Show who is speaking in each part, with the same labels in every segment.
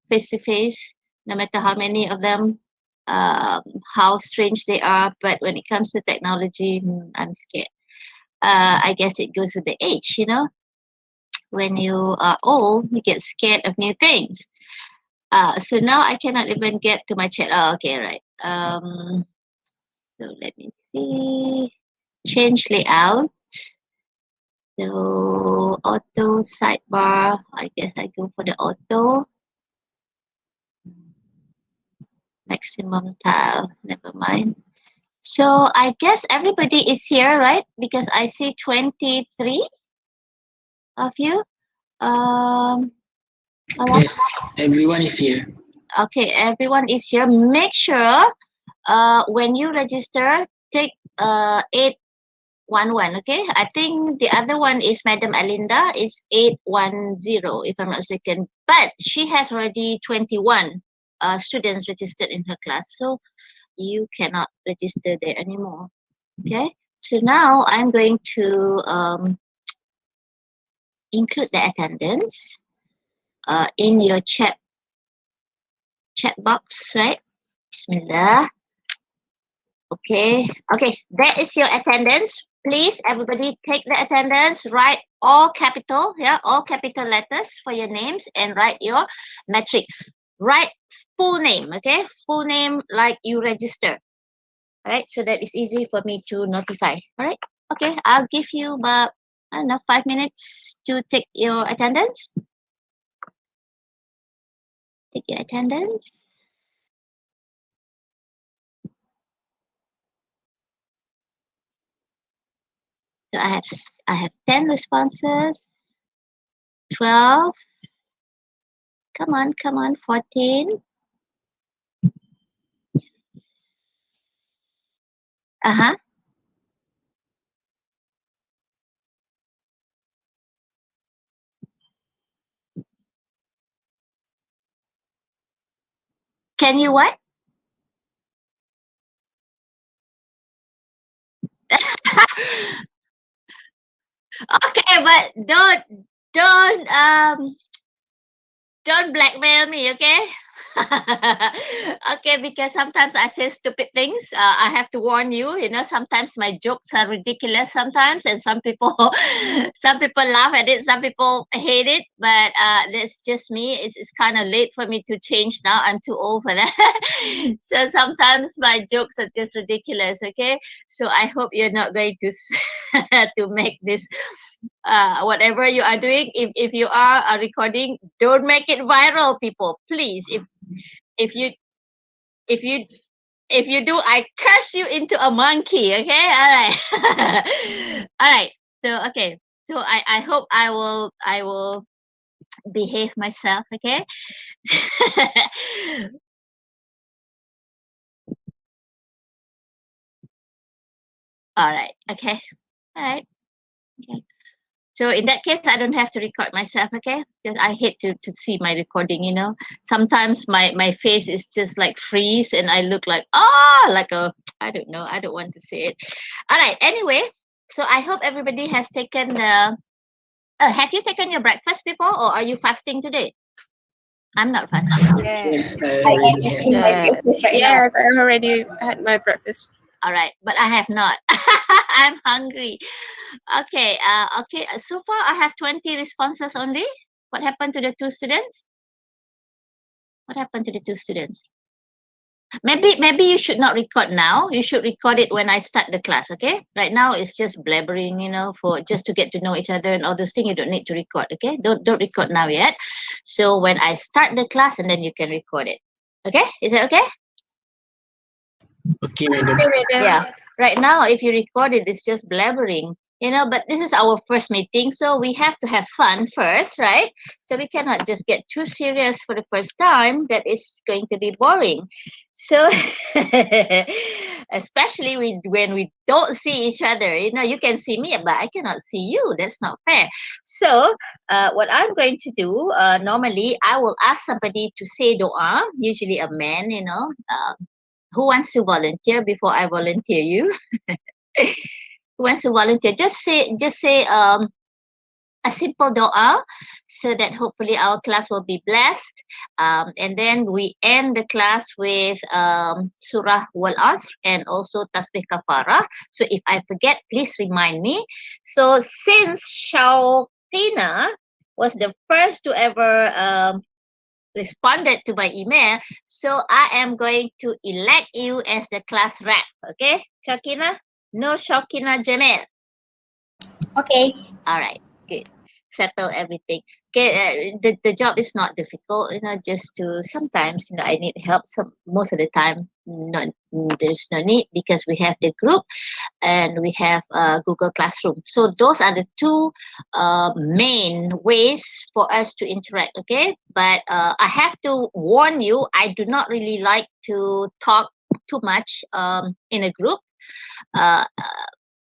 Speaker 1: face to face, no matter how many of them, how strange they are. But when it comes to technology, I'm scared. I guess it goes with the age, you know. When you are old, you get scared of new things. So now I cannot even get to my chat. Oh, okay, right. So let me see. Change layout. So auto sidebar. I guess I go for the auto. Maximum tile. Never mind. So I guess everybody is here, right? Because I see 23 of you. All right.
Speaker 2: Yes, everyone is here.
Speaker 1: Okay, everyone is here. Make sure when you register, take 811. Okay, I think the other one is Madam Alinda. It's 810, if I'm not mistaken. But she has already 21 students registered in her class, so you cannot register there anymore. Okay, so now I'm going to include the attendance in your chat box, right? Bismillah. Okay, okay, that is your attendance. Please, everybody, take the attendance, write all capital, yeah, all capital letters for your names, and write your metric. Write full name, okay, full name like you register. All right, so that is easy for me to notify. All right, okay, I'll give you about, I don't know, 5 minutes to take your attendance. Take your attendance. So I have 10 responses, 12. Come on, 14. Uh-huh. Can you what? Okay, but don't blackmail me, okay? Okay, because sometimes I say stupid things. I have to warn you. You know, sometimes my jokes are ridiculous. Sometimes, and some people, some people laugh at it. Some people hate it. But that's just me. It's kind of late for me to change now. I'm too old for that. So sometimes my jokes are just ridiculous. Okay, so I hope you're not going to to make this whatever you are doing, if you are recording, don't make it viral, people, please. If you if you if you do, I curse you into a monkey. Okay, all right. All right, so okay, so I hope I will behave myself. Okay. All right, okay, all right, okay. So in that case, I don't have to record myself, okay? Because I hate to see my recording, you know. Sometimes my face is just like freeze and I look like, like a, I don't know, I don't want to say it. All right, anyway, so I hope everybody has taken the, have you taken your breakfast, people, or are you fasting today? I'm not fasting.
Speaker 2: Yes,
Speaker 3: Yes.
Speaker 2: I
Speaker 4: I
Speaker 2: already
Speaker 4: am
Speaker 2: said.
Speaker 4: eating my
Speaker 3: Yes.
Speaker 4: breakfast right now.
Speaker 3: Yes, I'm already had my breakfast.
Speaker 1: All right, but I have not. I'm hungry. Okay, okay. So far, I have 20 responses only. What happened to the two students? What happened to the two students? Maybe you should not record now. You should record it when I start the class, okay? Right now it's just blabbering, you know, for just to get to know each other and all those things. You don't need to record, okay? Don't record now yet. So when I start the class, and then you can record it. Okay? Is that okay?
Speaker 2: Okay, madam.
Speaker 3: Okay, madam.
Speaker 1: Yeah. Right now, if you record it, it's just blabbering, you know. But this is our first meeting, so we have to have fun first, right? So we cannot just get too serious for the first time. That is going to be boring. So, especially when we don't see each other, you know, you can see me, but I cannot see you. That's not fair. So, what I'm going to do, normally, I will ask somebody to say doa, usually a man, you know. Who wants to volunteer before I volunteer you? Who wants to volunteer? Just say a simple dua so that hopefully our class will be blessed. And then we end the class with Surah Wal Asr and also Tasbih Kafarah. So if I forget, please remind me. So since Shauqina was the first to ever responded to my email, so I am going to elect you as the class rep. Okay, Shauqina? No Shauqina Jamil.
Speaker 2: Okay.
Speaker 1: All right, good. Settle everything. Okay, the job is not difficult, just to sometimes, I need help. Most of the time, there's no need because we have the group and we have Google Classroom. So those are the two main ways for us to interact. Okay, but I have to warn you, I do not really like to talk too much in a group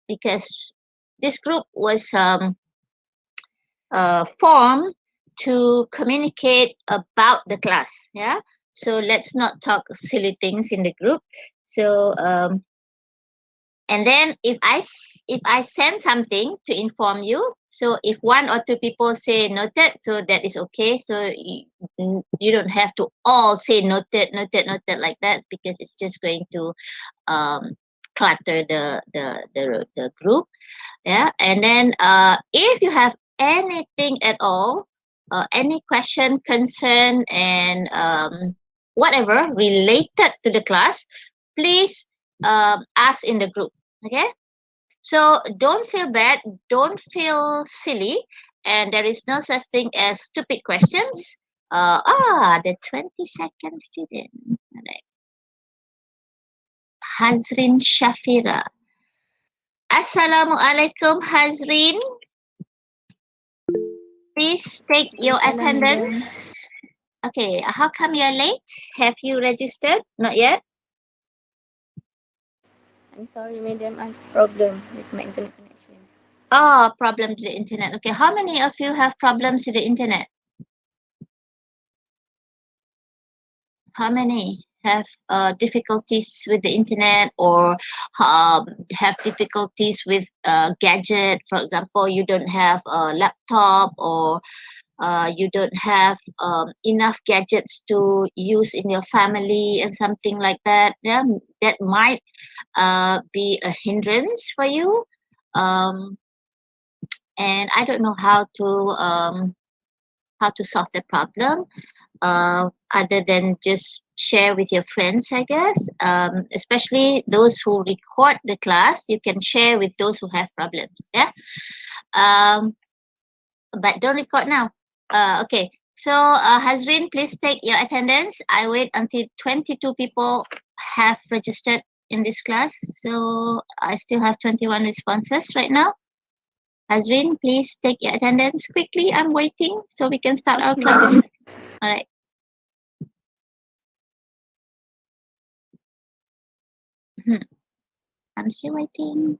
Speaker 1: because this group was formed to communicate about the class. Yeah, so let's not talk silly things in the group. So and then if I send something to inform you, so if one or two people say noted, so that is okay. So you don't have to all say noted, noted, noted like that, because it's just going to clutter the group. Yeah, and then if you have anything at all, any question, concern, and whatever related to the class, please ask in the group. Okay, so don't feel bad, don't feel silly, and there is no such thing as stupid questions. The 22nd student. All right. Hazrin Shafira. Assalamualaikum, Hazrin. Please take your
Speaker 2: Waalaikumsalam, madam.
Speaker 1: attendance. Okay, how come you're late? Have you registered? Not yet?
Speaker 2: I'm sorry, madam. I have problem with my internet connection.
Speaker 1: Oh, problem with the internet. Okay, how many of you have problems with the internet? How many have difficulties with the internet, or have difficulties with gadget? For example, you don't have a laptop, or you don't have enough gadgets to use in your family and something like that. Yeah, that might be a hindrance for you. And I don't know how to solve the problem, other than just share with your friends, I guess. Especially those who record the class, you can share with those who have problems. Yeah. But don't record now. Okay. So, Hazrin, please take your attendance. I wait until 22 people have registered in this class. So, I still have 21 responses right now. Hazrin, please take your attendance quickly. I'm waiting so we can start our
Speaker 2: Okay,
Speaker 1: class.
Speaker 2: madam.
Speaker 1: All right. I'm still waiting.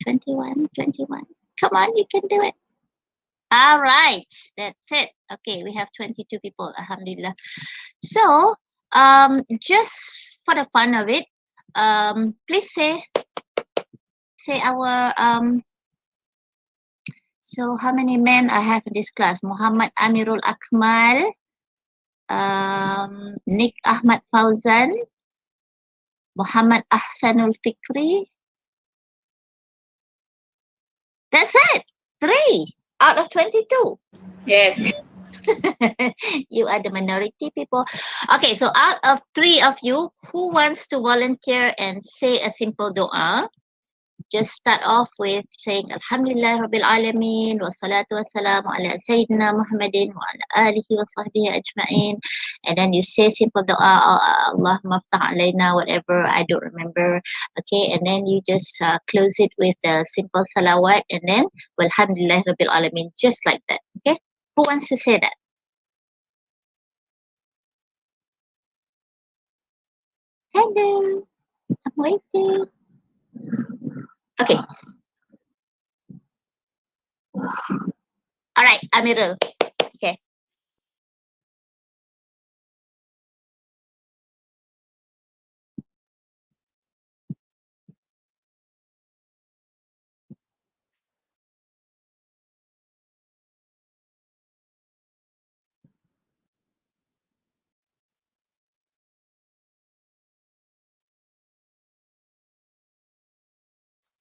Speaker 1: Twenty-one. Come on, you can do it. All right, that's it. Okay, we have 22 people. Alhamdulillah. So, just for the fun of it, please say our So how many men I have in this class? Muhammad Amirul Akmal, Nick Ahmad Fauzan, Muhammad Ahsanul Fikri. That's it. 3 out of 22.
Speaker 3: Yes.
Speaker 1: You are the minority people. Okay, so out of 3 of you, who wants to volunteer and say a simple dua? Just start off with saying Alhamdulillah Rabbil Alameen wa salatu wa salamu ala Sayyidina Muhammadin wa ala alihi wa sahbihi ajma'in. And then you say simple dua, Allahumma ftah alayna, whatever, I don't remember. Okay, and then you just close it with a simple salawat, and then Alhamdulillah Rabbil Alameen, just like that. Okay, who wants to say that? Hello, I'm waiting. Okay. All right, Amirul. Okay.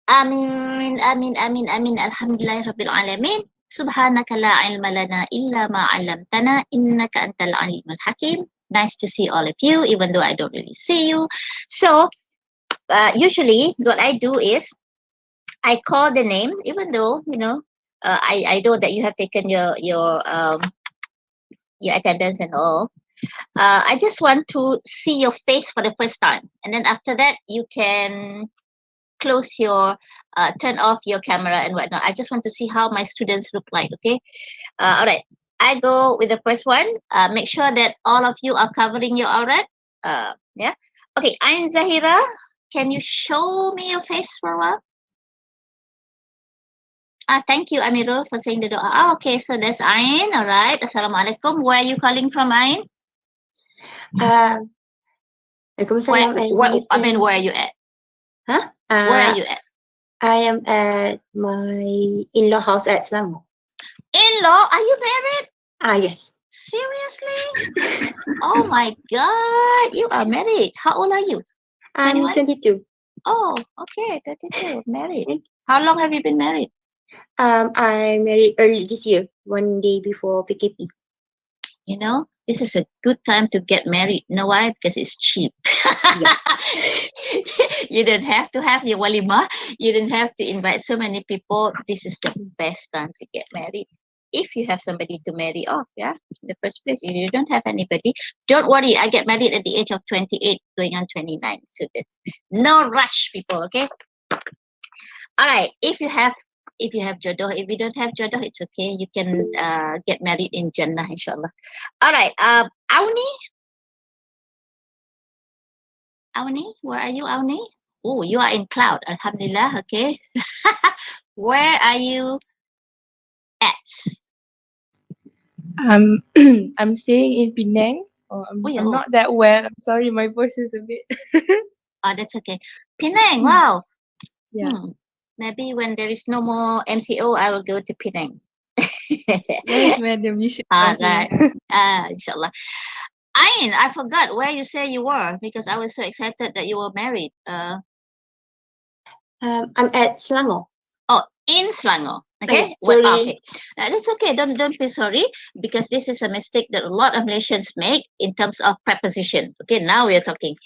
Speaker 1: Amin, amin, amin, amin. Alhamdulillah Rabbil Alamin. Subhanaka la ilma lana illa ma 'allamtana innaka antal alimul hakim. Nice to see all of you, even though I don't really see you. So, usually what I do is I call the name, even though, I know that you have taken your attendance and all. I just want to see your face for the first time. And then after that, you can close your turn off your camera and whatnot. I just want to see how my students look like. Okay. All right. I go with the first one. Make sure that all of you are covering your aurat. Yeah. Okay. I'm Zahira. Can you show me your face for a while? Thank you, Amirul, for saying the dua. Okay, so that's Ain. All right. Assalamualaikum. Where are you calling from, Ain?
Speaker 2: Waalaikumsalam.
Speaker 1: Where are you at?
Speaker 2: Huh?
Speaker 1: Where are you at?
Speaker 2: I am at my in-law house at Selangor.
Speaker 1: In-law? Are you married?
Speaker 2: Yes.
Speaker 1: Seriously? Oh my God, you are married. How old are you?
Speaker 2: I'm 22.
Speaker 1: Oh, okay, 22, married. How long have you been married?
Speaker 2: I married early this year, one day before PKP.
Speaker 1: This is a good time to get married. You know why? Because it's cheap. You don't have to have your walima. You don't have to invite so many people. This is the best time to get married. If you have somebody to marry off, yeah, in the first place. If you don't have anybody, don't worry. I get married at the age of 28, going on 29. So that's no rush, people, okay? All right. If you have jodoh, if you don't have jodoh, it's okay. You can get married in Jannah, inshallah. All right. Auni, where are you, Auni? Oh, you are in cloud. Alhamdulillah. Okay. Where are you at?
Speaker 4: I'm staying in Penang. I'm not that well. I'm sorry, my voice is a bit.
Speaker 1: Oh, that's okay. Penang. Wow.
Speaker 4: Yeah.
Speaker 1: Maybe when there is no more MCO, I will go to Penang.
Speaker 4: Yes, madam, you should.
Speaker 1: Right. Inshallah. Ain, I forgot where you say you were because I was so excited that you were married.
Speaker 2: I'm at Selangor.
Speaker 1: Oh, in Selangor. Okay.
Speaker 2: Sorry.
Speaker 1: Okay. That's okay. Don't be sorry because this is a mistake that a lot of Malaysians make in terms of preposition. Okay. Now we are talking.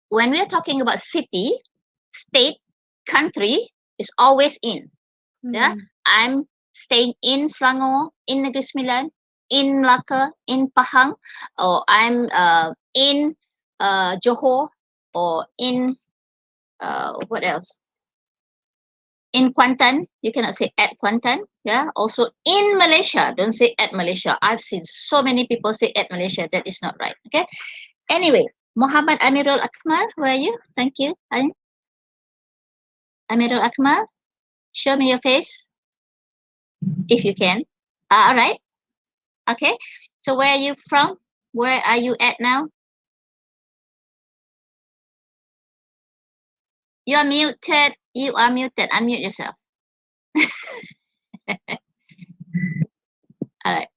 Speaker 1: When we are talking about city, state, country, is always in. Yeah. I'm staying in Selangor, in Negeri Sembilan, in Melaka, in Pahang, or I'm in Johor, or in what else? In Kuantan. You cannot say at Kuantan. Yeah. Also in Malaysia. Don't say at Malaysia. I've seen so many people say at Malaysia. That is not right. Okay. Anyway, Muhammad Amirul Akmal, where are you? Thank you. Amirul Akmal, show me your face if you can. All right. Okay. So where are you from? Where are you at now? You are muted. You are muted. Unmute yourself. All right.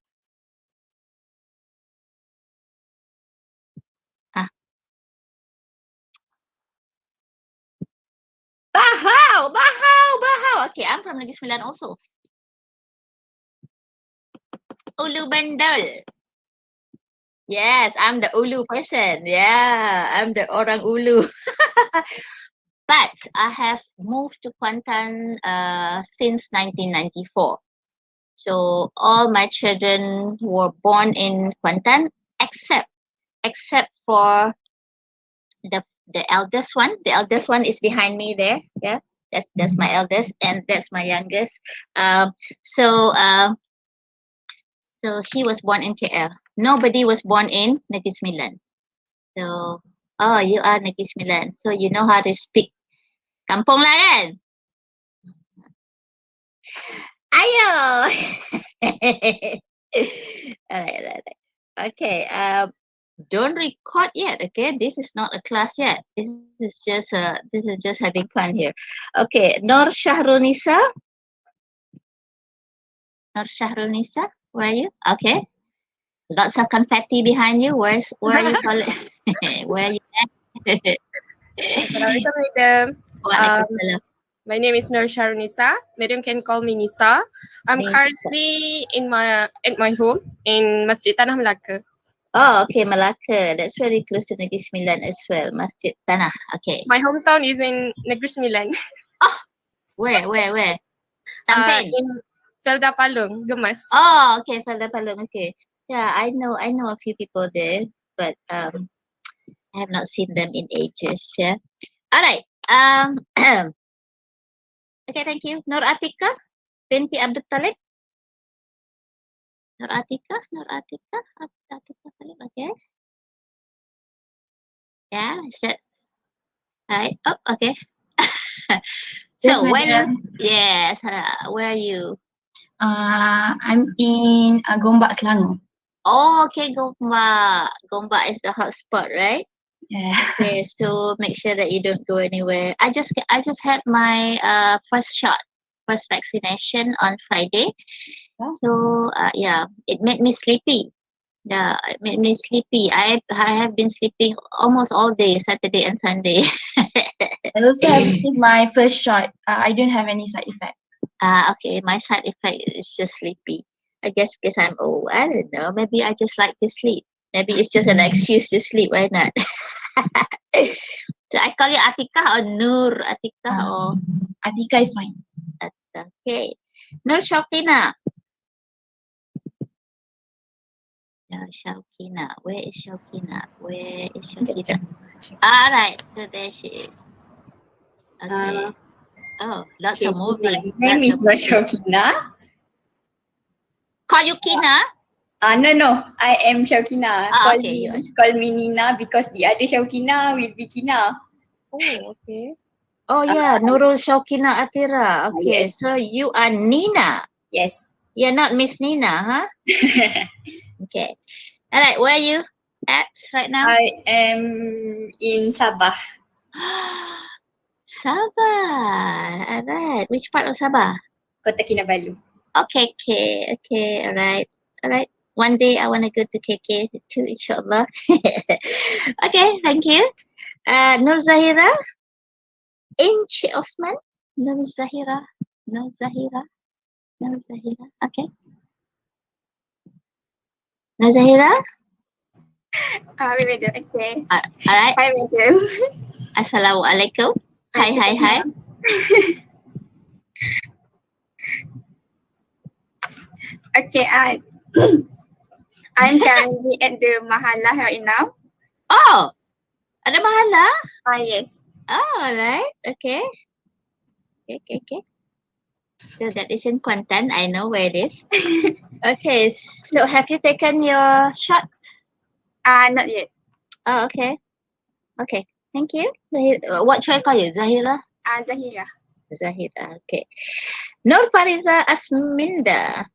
Speaker 1: Bahau. Okay, I'm from Negeri Sembilan also. Ulu Bandel. Yes, I'm the Ulu person. Yeah, I'm the orang Ulu. But I have moved to Kuantan since 1994. So all my children were born in Kuantan, except for the eldest one. The eldest one is behind me there. Yeah, that's my eldest, and that's my youngest. So he was born in KL. Nobody was born in Negeri Sembilan. So, you are Negeri Sembilan. So you know how to speak kampung lah kan? Ayo. Alright. Okay. Don't record yet. Okay, this is not a class yet. This is just having fun here. Okay, Nur Shahrunisa. Nur Shahrunisa, where are you? Okay. Lots of confetti behind you. Where are you calling? Where are you at?
Speaker 3: Assalamualaikum, madam.
Speaker 1: Waalaikumsalam.
Speaker 3: My name is Nur Sharunisa. Madam can call me Nisa. I'm
Speaker 1: Nisa.
Speaker 3: currently at my home in Masjid Tanah Melaka.
Speaker 1: Oh, okay, Malacca. That's very close to Negeri Sembilan as well. Masjid Tanah. Okay.
Speaker 3: My hometown is in Negeri Sembilan.
Speaker 1: Where? Tampen.
Speaker 3: In Felda Palung, Gemas.
Speaker 1: Oh, okay, Felda Palung. Okay. Yeah, I know a few people there, but I have not seen them in ages. Yeah. All right. Okay, thank you. Nur Atika binti Abdul Talib. Nur Atika Talib. Okay. Yeah, is that right? Oh, okay. So
Speaker 5: Yes,
Speaker 1: where you?
Speaker 5: madam.
Speaker 1: Yes. Where are you?
Speaker 5: I'm in Gombak, Selangor.
Speaker 1: Oh, okay, Gombak. Gombak is the hot spot, right?
Speaker 5: Yeah.
Speaker 1: Okay, so make sure that you don't go anywhere. I just had my first vaccination on Friday.
Speaker 5: Oh.
Speaker 1: So yeah, it made me sleepy. Yeah, it made me sleepy. I have been sleeping almost all day, Saturday and Sunday.
Speaker 5: I also have received my first shot. I don't have any side effects.
Speaker 1: Okay, my side effect is just sleepy. I guess because I'm old. I don't know. Maybe I just like to sleep. Maybe it's just an excuse to sleep. Why not? So I call you Atika or Nur? Atika or
Speaker 5: Atika is fine.
Speaker 1: okay. Nur Shawkina. No, Shawkina. Where is Shawkina? All right. So there she is. Okay. Oh, lots of moving.
Speaker 6: My name is
Speaker 1: Lots of moving.
Speaker 6: Shawkina.
Speaker 1: Call you Kina?
Speaker 6: No, I am Shawkina.
Speaker 1: Okay, you are.
Speaker 6: Call me Nina because the other Shawkina will be Kina.
Speaker 3: Oh, okay.
Speaker 1: Oh yeah, Nurul Shawkina Atira. Okay,
Speaker 6: Yes.
Speaker 1: so you are Nina.
Speaker 6: Yes.
Speaker 1: You're not Miss Nina, huh? Okay. All right, where are you at right now?
Speaker 6: I am in Sabah.
Speaker 1: Sabah. All right. Which part of Sabah?
Speaker 6: Kota Kinabalu.
Speaker 1: Okay. All right. One day I want to go to KK too, inshallah. Okay, thank you. Nur Zahira. Inch Osman. Nur Zahira. Okay. Nur Zahira.
Speaker 6: Madam. Okay.
Speaker 1: All right.
Speaker 6: Hi, madam.
Speaker 1: Assalamualaikum. Hi.
Speaker 6: Okay, I'm currently at the Mahala right now.
Speaker 1: Oh, ada mahala?
Speaker 6: Yes.
Speaker 1: Oh, all right. Okay. So that is in Kuantan. I know where it is. Okay. So have you taken your shot?
Speaker 6: Not yet.
Speaker 1: Oh, okay. Okay. Thank you. What should I call you? Zahira?
Speaker 6: Zahira.
Speaker 1: Zahira. Okay. Nur Fariza Asminda.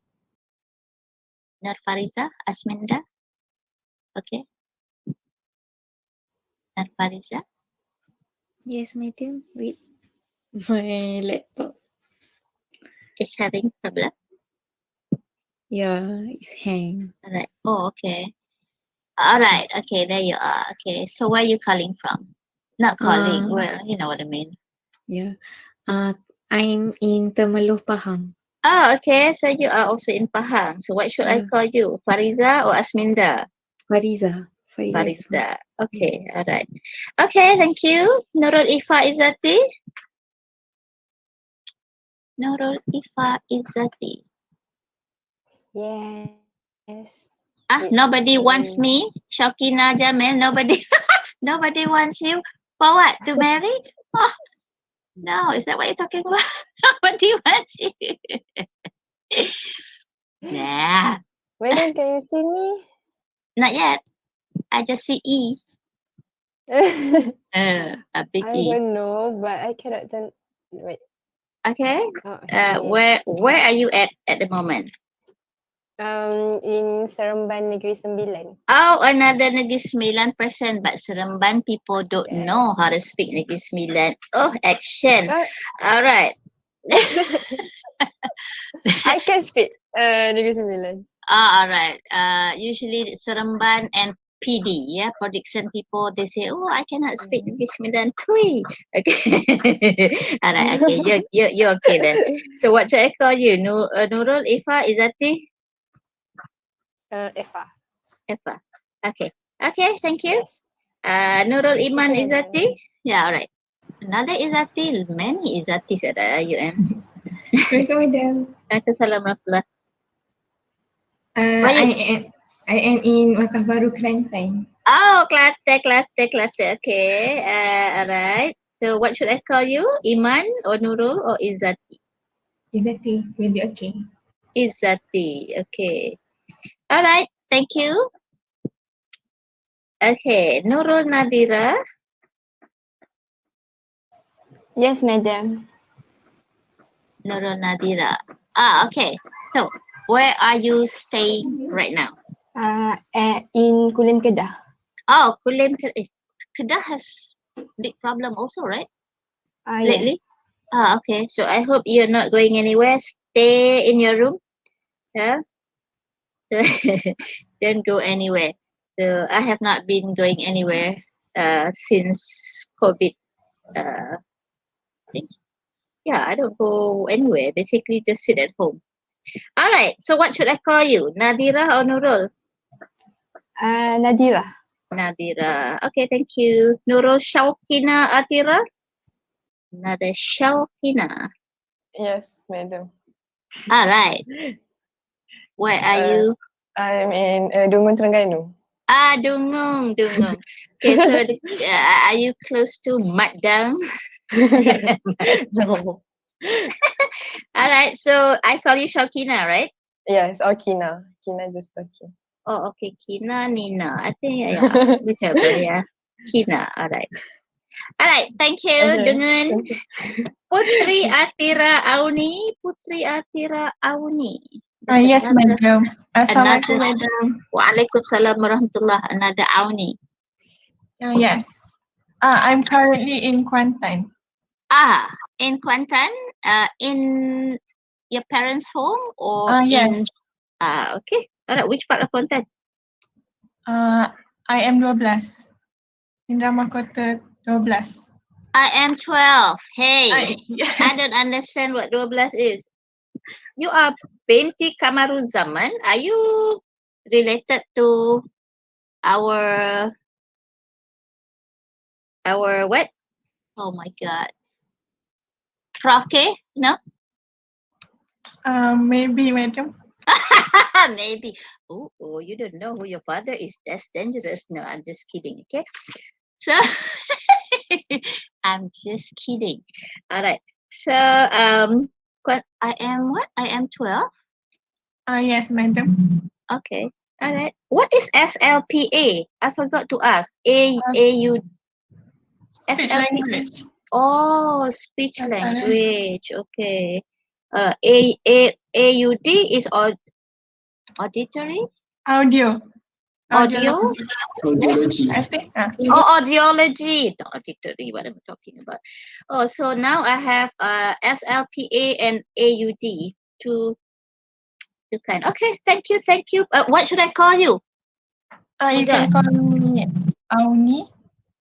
Speaker 1: Okay. Nur Fariza.
Speaker 7: Yes, madam. Wait. My laptop.
Speaker 1: Is having problem.
Speaker 7: Yeah, it's hang.
Speaker 1: All right. Oh, okay. All right. Okay, there you are. Okay. So where are you calling from? Not calling. Well, you know what I mean.
Speaker 7: Yeah. I'm in Temeloh, Pahang.
Speaker 1: Oh, okay. So you are also in Pahang. So what should I
Speaker 7: Yeah.
Speaker 1: call you? Fariza or Asminda?
Speaker 7: Fariza. Fariza is fine.
Speaker 1: Fariza. Okay. All right. Okay. Thank you. Nurul Ifa Izzati.
Speaker 3: Yes.
Speaker 1: Nobody wants me. Shawkina Jamil. Nobody wants you. For what? To marry? Oh, no. Is that what you're talking about? Nobody wants you. Nah.
Speaker 3: Madam, can you see me?
Speaker 1: Not yet. I just see E. A big
Speaker 3: I
Speaker 1: E.
Speaker 3: don't know, but I cannot turn. Wait.
Speaker 1: Okay.
Speaker 3: Oh, okay.
Speaker 1: Where are you at the moment?
Speaker 3: In Seremban Negeri Sembilan.
Speaker 1: Oh, another Negeri Sembilan person, but Seremban people don't
Speaker 3: Yes.
Speaker 1: know how to speak Negeri Sembilan. Oh, action.
Speaker 3: But
Speaker 1: All right.
Speaker 3: I can speak Negeri Sembilan.
Speaker 1: All right. Usually Seremban and PD, yeah, prediction people, they say, oh, I cannot speak English Medan Tui. Okay. All right, okay, you're okay then. So what should I call you? Nurul, Ifa, Izati?
Speaker 3: Eva.
Speaker 1: Ifa. Okay. Okay, thank you. Nurul, Iman,
Speaker 3: Okay,
Speaker 1: Izati? Yeah, all right. Another Izati, many Izatis at IUM.
Speaker 8: Assalamualaikum, madam.
Speaker 1: Assalamualaikum warahmatullahi.
Speaker 8: I am in Makkah Baru, Kelantan.
Speaker 1: Oh, Klate. Okay. All right. So what should I call you? Iman or Nurul or Izati?
Speaker 8: Izati will be okay.
Speaker 1: Izati. Okay. All right. Thank you. Okay. Nurul Nadira.
Speaker 9: Yes, madam.
Speaker 1: Nurul Nadira. Okay. So where are you staying right now?
Speaker 9: In Kulim Kedah.
Speaker 1: Oh, Kulim. Kedah has big problem also, right?
Speaker 9: Yeah.
Speaker 1: Lately. Okay. So I hope you're not going anywhere. Stay in your room. Yeah. So don't go anywhere. So I have not been going anywhere since COVID things. Yeah, I don't go anywhere. Basically just sit at home. All right. So what should I call you? Nadira or Nurul?
Speaker 9: Nadira.
Speaker 1: Nadira. Okay, thank you. Nurul Shaukina Atira? Another Shaukina.
Speaker 4: Yes, madam.
Speaker 1: All right. Where are you?
Speaker 4: I'm in Dungun, Terengganu.
Speaker 1: Dungung. Okay, so are you close to Madang?
Speaker 4: No.
Speaker 1: All right, so I call you Shaukina, right?
Speaker 4: Yes, or Kina. Kina just okay.
Speaker 1: Oh, okay. Kina, Nina. I think, yeah, whichever, yeah. Kina, all right. All right, thank you.
Speaker 4: Okay,
Speaker 1: Dengan
Speaker 4: thank you.
Speaker 1: Putri Atira Auni.
Speaker 10: Yes,
Speaker 1: Another-
Speaker 10: madam. Assalamualaikum,
Speaker 1: another-
Speaker 10: madam.
Speaker 1: Waalaikumsalam warahmatullah. Another Auni.
Speaker 10: Yes. I'm currently in Kuantan.
Speaker 1: In Kuantan, in your parents' home or
Speaker 10: Yes.
Speaker 1: okay. All right, which part of Kuantan?
Speaker 10: I am 12. Indra Mahkota 12.
Speaker 1: I am 12. Hey,
Speaker 10: Yes.
Speaker 1: I don't understand what 12 is. You are Binti Kamaruzaman. Are you related to our what? Oh my God. Prof K? No?
Speaker 10: Maybe, madam.
Speaker 1: Maybe. Oh, you don't know who your father is. That's dangerous. No, I'm just kidding. Okay. So I'm just kidding. All right. So I am what? I am 12.
Speaker 10: Yes, madam.
Speaker 1: Okay. All right. What is SLPA? I forgot to ask. AU.
Speaker 10: Speech
Speaker 1: SLPA.
Speaker 10: language.
Speaker 1: Oh, speech
Speaker 10: Yes,
Speaker 1: language. Okay. AUD is auditory.
Speaker 10: Audio.
Speaker 1: Audio.
Speaker 10: Audiology. I think.
Speaker 1: Oh, audiology. Not auditory. What am I talking about? Oh, so now I have SLPA and AUD. Two kind. Okay. Thank you. What should I call you?
Speaker 10: You can call me Auni.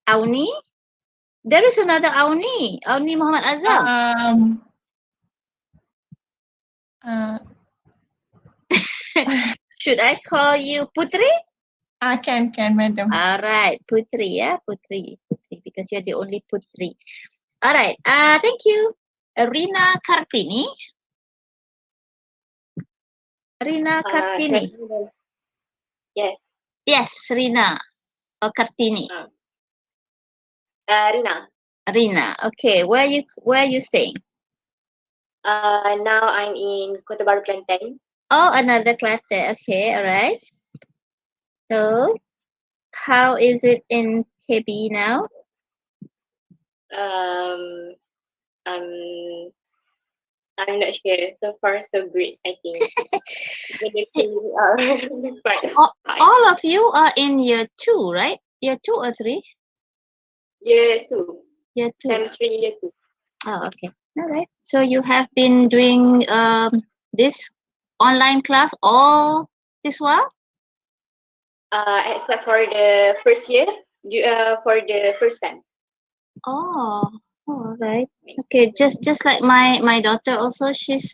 Speaker 1: Auni. There is another Auni. Auni Muhammad Azam. Should I call you Putri?
Speaker 10: Can, madam.
Speaker 1: All right, Putri, yeah, Putri, because you're the only Putri. All right, thank you. Rina Kartini. Rina Kartini.
Speaker 2: Yes.
Speaker 1: Yes, Rina. Or Kartini.
Speaker 2: Rina.
Speaker 1: Rina. Okay, where are you staying?
Speaker 2: Now I'm in Kota Baru, Kelantan.
Speaker 1: Oh, another Klate. Okay, all right. So, how is it in KB now?
Speaker 2: I'm not sure. So far, so great, I think.
Speaker 1: All of you are in year 2, right? Year 2 or 3?
Speaker 2: Year 2.
Speaker 1: Year 2.
Speaker 2: Sem 3, year 2.
Speaker 1: Oh, okay. All right. So you have been doing this online class all this while?
Speaker 2: except for the first year, for the first time.
Speaker 1: Oh, all right. Okay, just like my daughter also, she's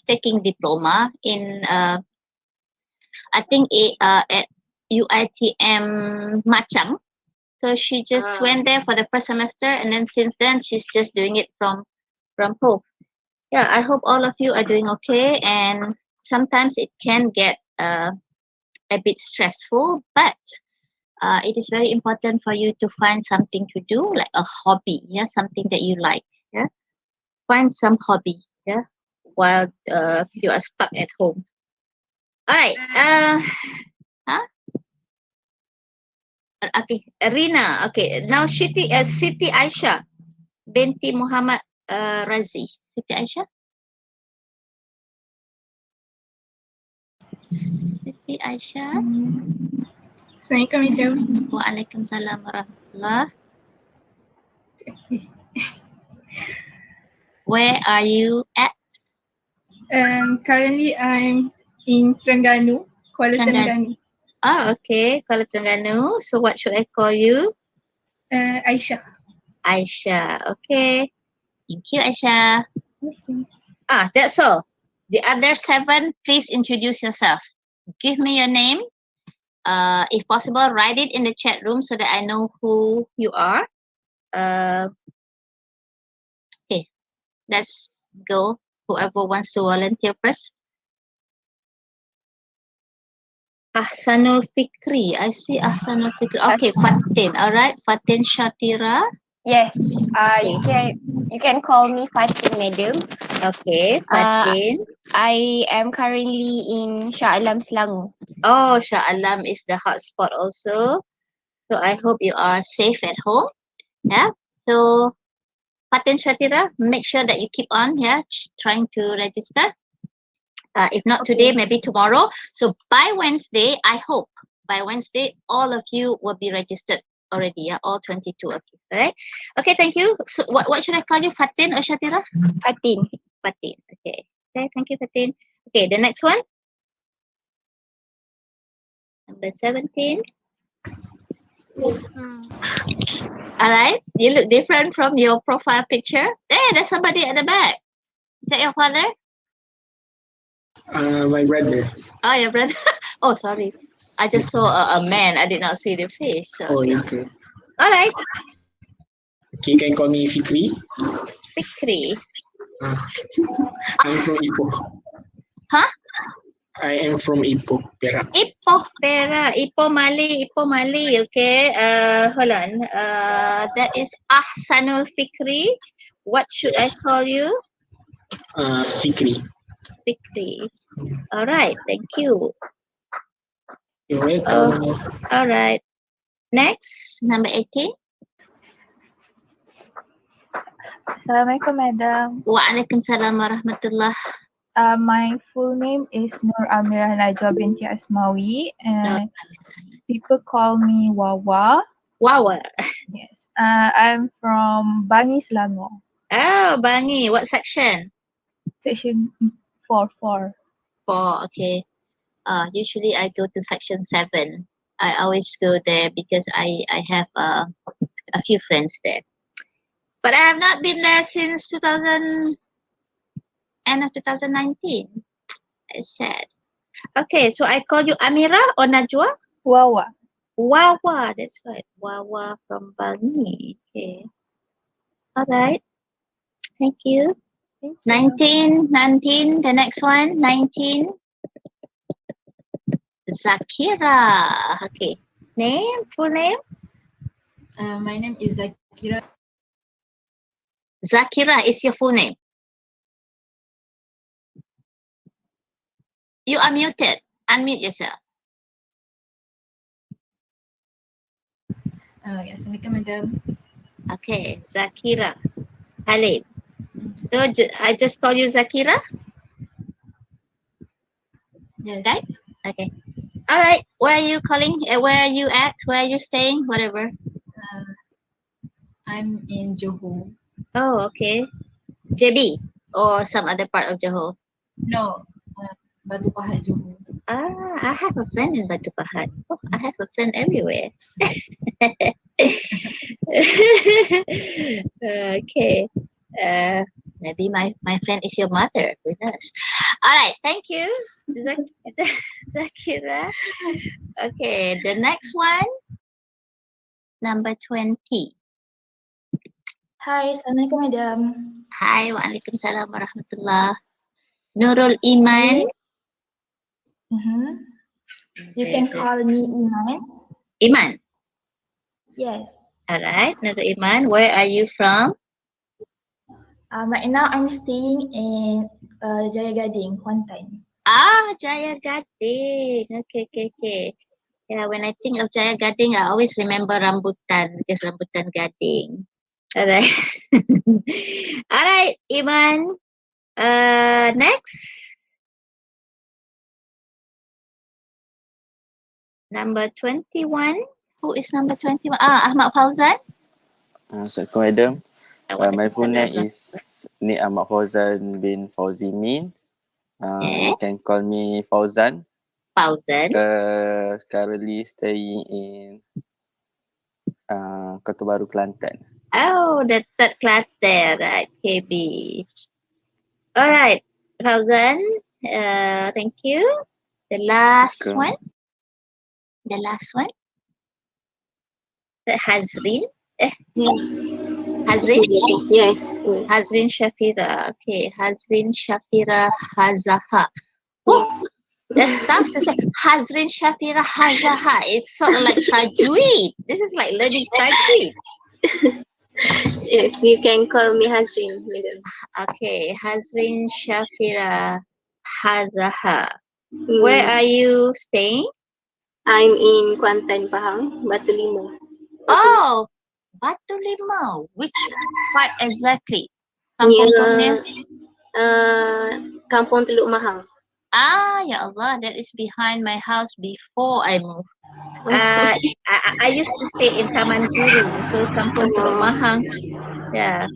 Speaker 1: taking diploma in I think at UITM Machang. So she just went there for the first semester, and then since then she's just doing it from home. Yeah, I hope all of you are doing okay. And sometimes it can get a bit stressful, but it is very important for you to find something to do, like a hobby. Yeah, something that you like. Yeah, find some hobby. Yeah, while you are stuck at home. All right. Okay, Rina. Okay, now Siti Aisha binti Muhammad Razi. Siti Aisha. Siti Aisha.
Speaker 10: Assalamualaikum, Madam.
Speaker 1: Waalaikumsalam warahmatullah. Where are you at?
Speaker 10: Currently I'm in Terengganu, Kuala Terengganu.
Speaker 1: Oh, okay, Kuala Terengganu. So what should I call you?
Speaker 10: Aisyah.
Speaker 1: Aisha. Okay. Thank you, Aisha. That's all. The other 7, please introduce yourself. Give me your name. If possible, write it in the chat room so that I know who you are. Okay, let's go. Whoever wants to volunteer first. Ahsanul Fikri. I see Ahsanul Fikri. Okay, Fatin. All right, Fatin Shatira.
Speaker 9: Yes. You can call me Fatin, Madam.
Speaker 1: Okay, Fatin.
Speaker 9: I am currently in Shah Alam, Selangor.
Speaker 1: Oh, Shah Alam is the hotspot also. So I hope you are safe at home. Yeah. So Fatin Shatira, make sure that you keep on trying to register. If not today, maybe tomorrow. So by Wednesday, I hope by Wednesday all of you will be registered already. Yeah, all 22 of you. All right. Okay, thank you. So what should I call you, Fatin or Shatira?
Speaker 9: Fatin.
Speaker 1: Fatin. Okay. Okay, thank you, Fatin. Okay, the next one. Number 17. All right. You look different from your profile picture. Hey, there's somebody at the back. Is that your father?
Speaker 11: My brother.
Speaker 1: Oh, your brother. Oh, sorry. I just saw a man. I did not see the face. So,
Speaker 11: Oh, okay.
Speaker 1: all right.
Speaker 11: Okay, you can call me Fikri.
Speaker 1: Fikri.
Speaker 11: I'm from Ipoh.
Speaker 1: Huh?
Speaker 11: I am from Ipoh, Perak.
Speaker 1: Ipoh, Perak. Ipoh Mali. Okay. Hold on. That is Ahsanul Fikri. What should I call you?
Speaker 11: Fikri.
Speaker 1: Fikri. All right. Thank you.
Speaker 11: You're welcome.
Speaker 1: All right. Next, number 18.
Speaker 12: Assalamualaikum, Madam.
Speaker 1: Waalaikumsalam warahmatullah.
Speaker 12: My full name is Nur Amirah Najwa binti Asmawi, and people call me Wawa.
Speaker 1: Wawa.
Speaker 12: Yes. I'm from Bangi, Selangor.
Speaker 1: Oh, Bangi. What section?
Speaker 12: Section 4.
Speaker 1: Okay. Usually I go to section 7. I always go there because I have a few friends there. But I have not been there since end of 2019. It's sad. Okay, so I call you Amira or Najwa?
Speaker 12: Wawa.
Speaker 1: Wawa, that's right. Wawa from Bangi. Okay. All right. Thank you. 19, the next one, 19. Zakira. Okay. Name, full name?
Speaker 8: My name is Zakira.
Speaker 1: Zakira is your full name. You are muted. Unmute yourself.
Speaker 8: Yes, Assalamualaikum, Madam.
Speaker 1: Okay, Zakira Halim. So I just call you Zakira?
Speaker 8: Yes.
Speaker 1: Right? Okay. All right. Where are you calling? Where are you at? Where are you staying? Whatever.
Speaker 8: I'm in Johor.
Speaker 1: Oh, okay. JB or some other part of Johor?
Speaker 8: No, Batu Pahat, Johor.
Speaker 1: I have a friend in Batu Pahat. Oh, I have a friend everywhere. Okay. Maybe my friend is your mother. Who knows? All right. Thank you, Zakira. Okay. The next one, number 20.
Speaker 5: Hi, Assalamualaikum, Madam.
Speaker 1: Hi. Waalaikumsalam warahmatullah. Nurul Iman.
Speaker 5: You can call me Iman.
Speaker 1: Iman.
Speaker 5: Yes.
Speaker 1: All right. Nurul Iman. Where are you from?
Speaker 5: Right now I'm staying in Jaya Gading, Kuantan.
Speaker 1: Ah, Jaya Gading. Okay. Yeah, when I think of Jaya Gading, I always remember rambutan because rambutan gading. All right. All right, Iman. Next. Number 21. Who is number 21? Ahmad Fauzan.
Speaker 13: Assalamualaikum, Madam. My full name is Ni Ahmad Fauzan bin Fauzi Min. You can call me Fauzan.
Speaker 1: Fauzan.
Speaker 13: Currently staying in Kota Baru, Kelantan.
Speaker 1: Oh, the third class there, right? KB. All right, Fauzan. Thank you. The last one. The last one. Hazrin. Hazrin?
Speaker 2: Yes.
Speaker 1: Hazrin Shafira. Okay, Hazrin Shafira Hazaha. Oh, that sounds the same. Hazrin Shafira Hazaha. It's sort of like Tajweed. This is like learning Tajweed.
Speaker 2: Yes, you can call me Hazrin, Madam.
Speaker 1: Okay, Hazrin Shafira Hazaha. Where are you staying?
Speaker 2: I'm in Kuantan, Pahang, Batu Lima.
Speaker 1: Oh, Batu Lima. Which part exactly?
Speaker 2: Near
Speaker 1: Kampung
Speaker 2: Kampung Teluk Mahang.
Speaker 1: Ya Allah, that is behind my house before I moved. I used to stay in Taman Guru, so Kampung Teluk Mahang. Yeah.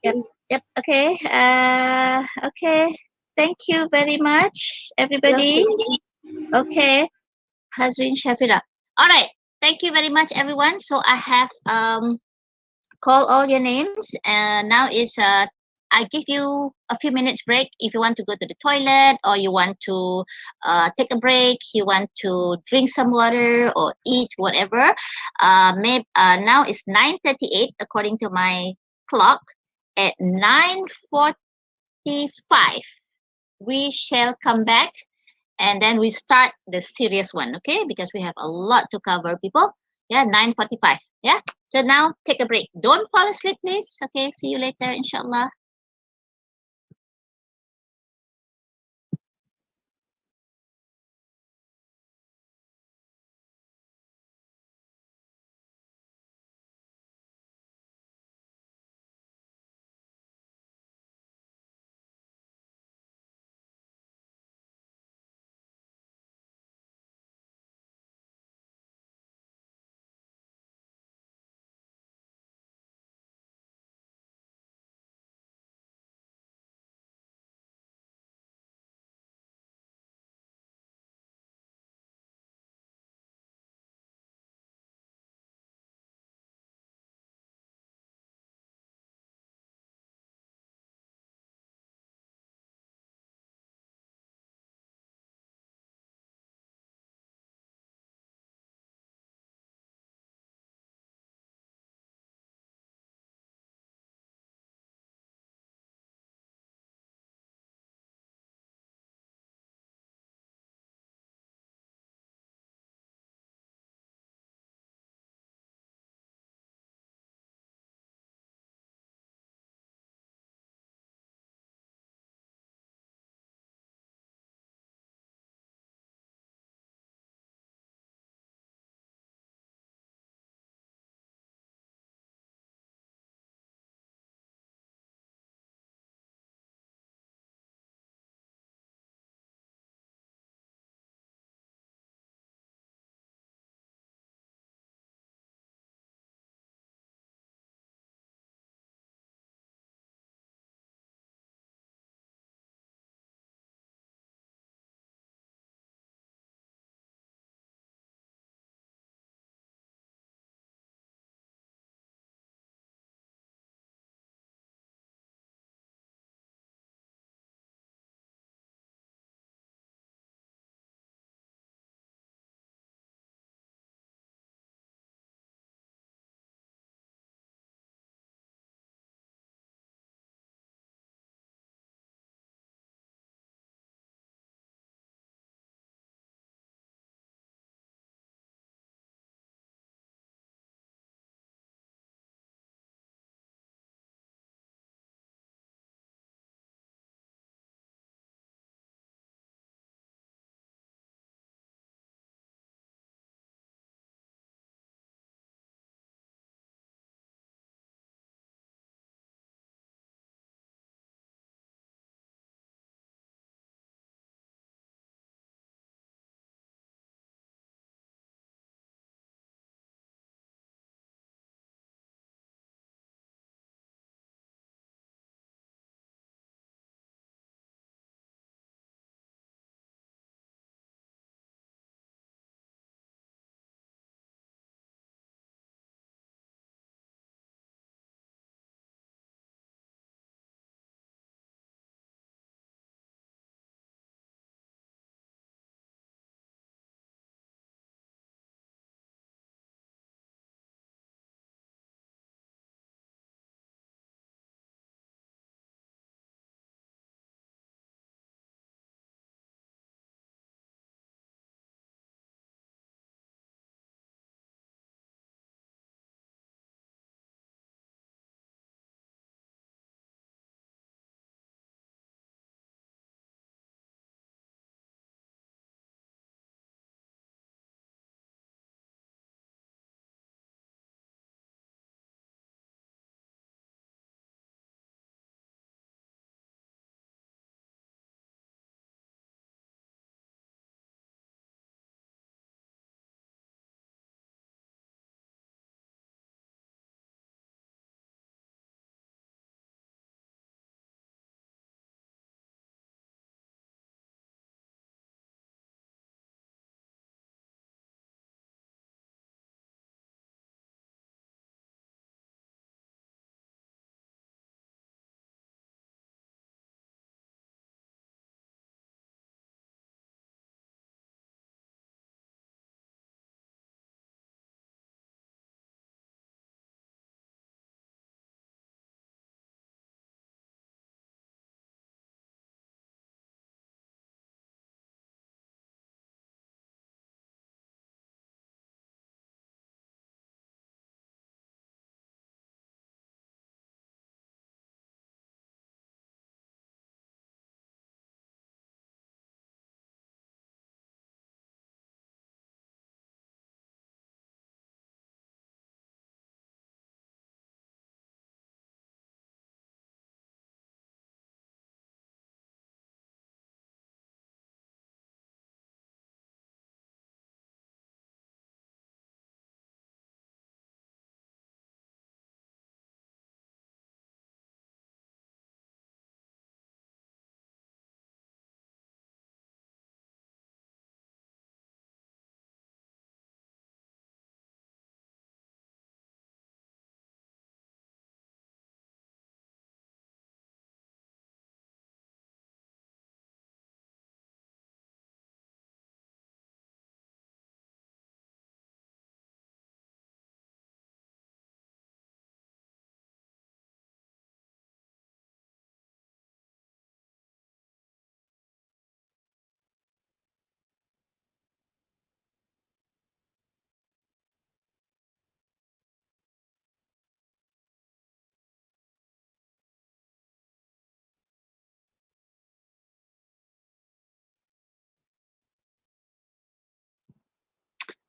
Speaker 1: Yep. Okay. Okay. Thank you very much, everybody. Okay. Hazrin Shafira. All right. Thank you very much, everyone. So I have called all your names, and now is I give you a few minutes break if you want to go to the toilet or you want to take a break, you want to drink some water or eat whatever. Now it's 9:38 according to my clock. At 9:45, we shall come back and then we start the serious one, okay? Because we have a lot to cover, people. Yeah, 9:45. Yeah. So now take a break. Don't fall asleep, please. Okay. See you later, inshallah.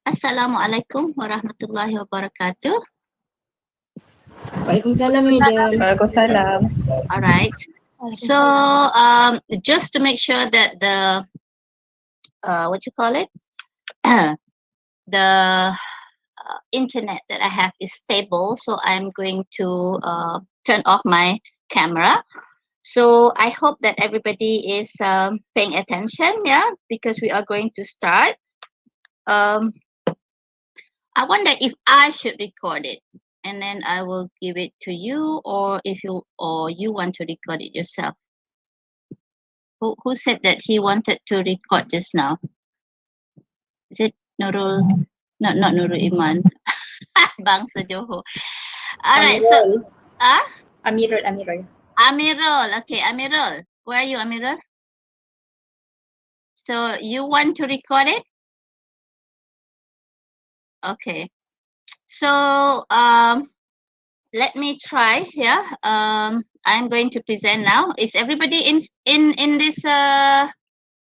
Speaker 1: Assalamualaikum warahmatullahi wabarakatuh.
Speaker 8: Waalaikumsalam, Madam.
Speaker 12: Waalaikumsalam.
Speaker 1: All right. So just to make sure that the what you call it, the internet that I have is stable, so I'm going to turn off my camera. So I hope that everybody is paying attention, yeah, because we are going to start. I wonder if I should record it, and then I will give it to you, or if you want to record it yourself. Who said that he wanted to record just now? Is it Nurul? Not Nurul Iman. Bangsa Johor. All right. So,
Speaker 6: Amirul.
Speaker 1: Amirul. Okay, Amirul. Where are you, Amirul? So you want to record it? Okay. So let me try. Yeah. I'm going to present now. Is everybody in this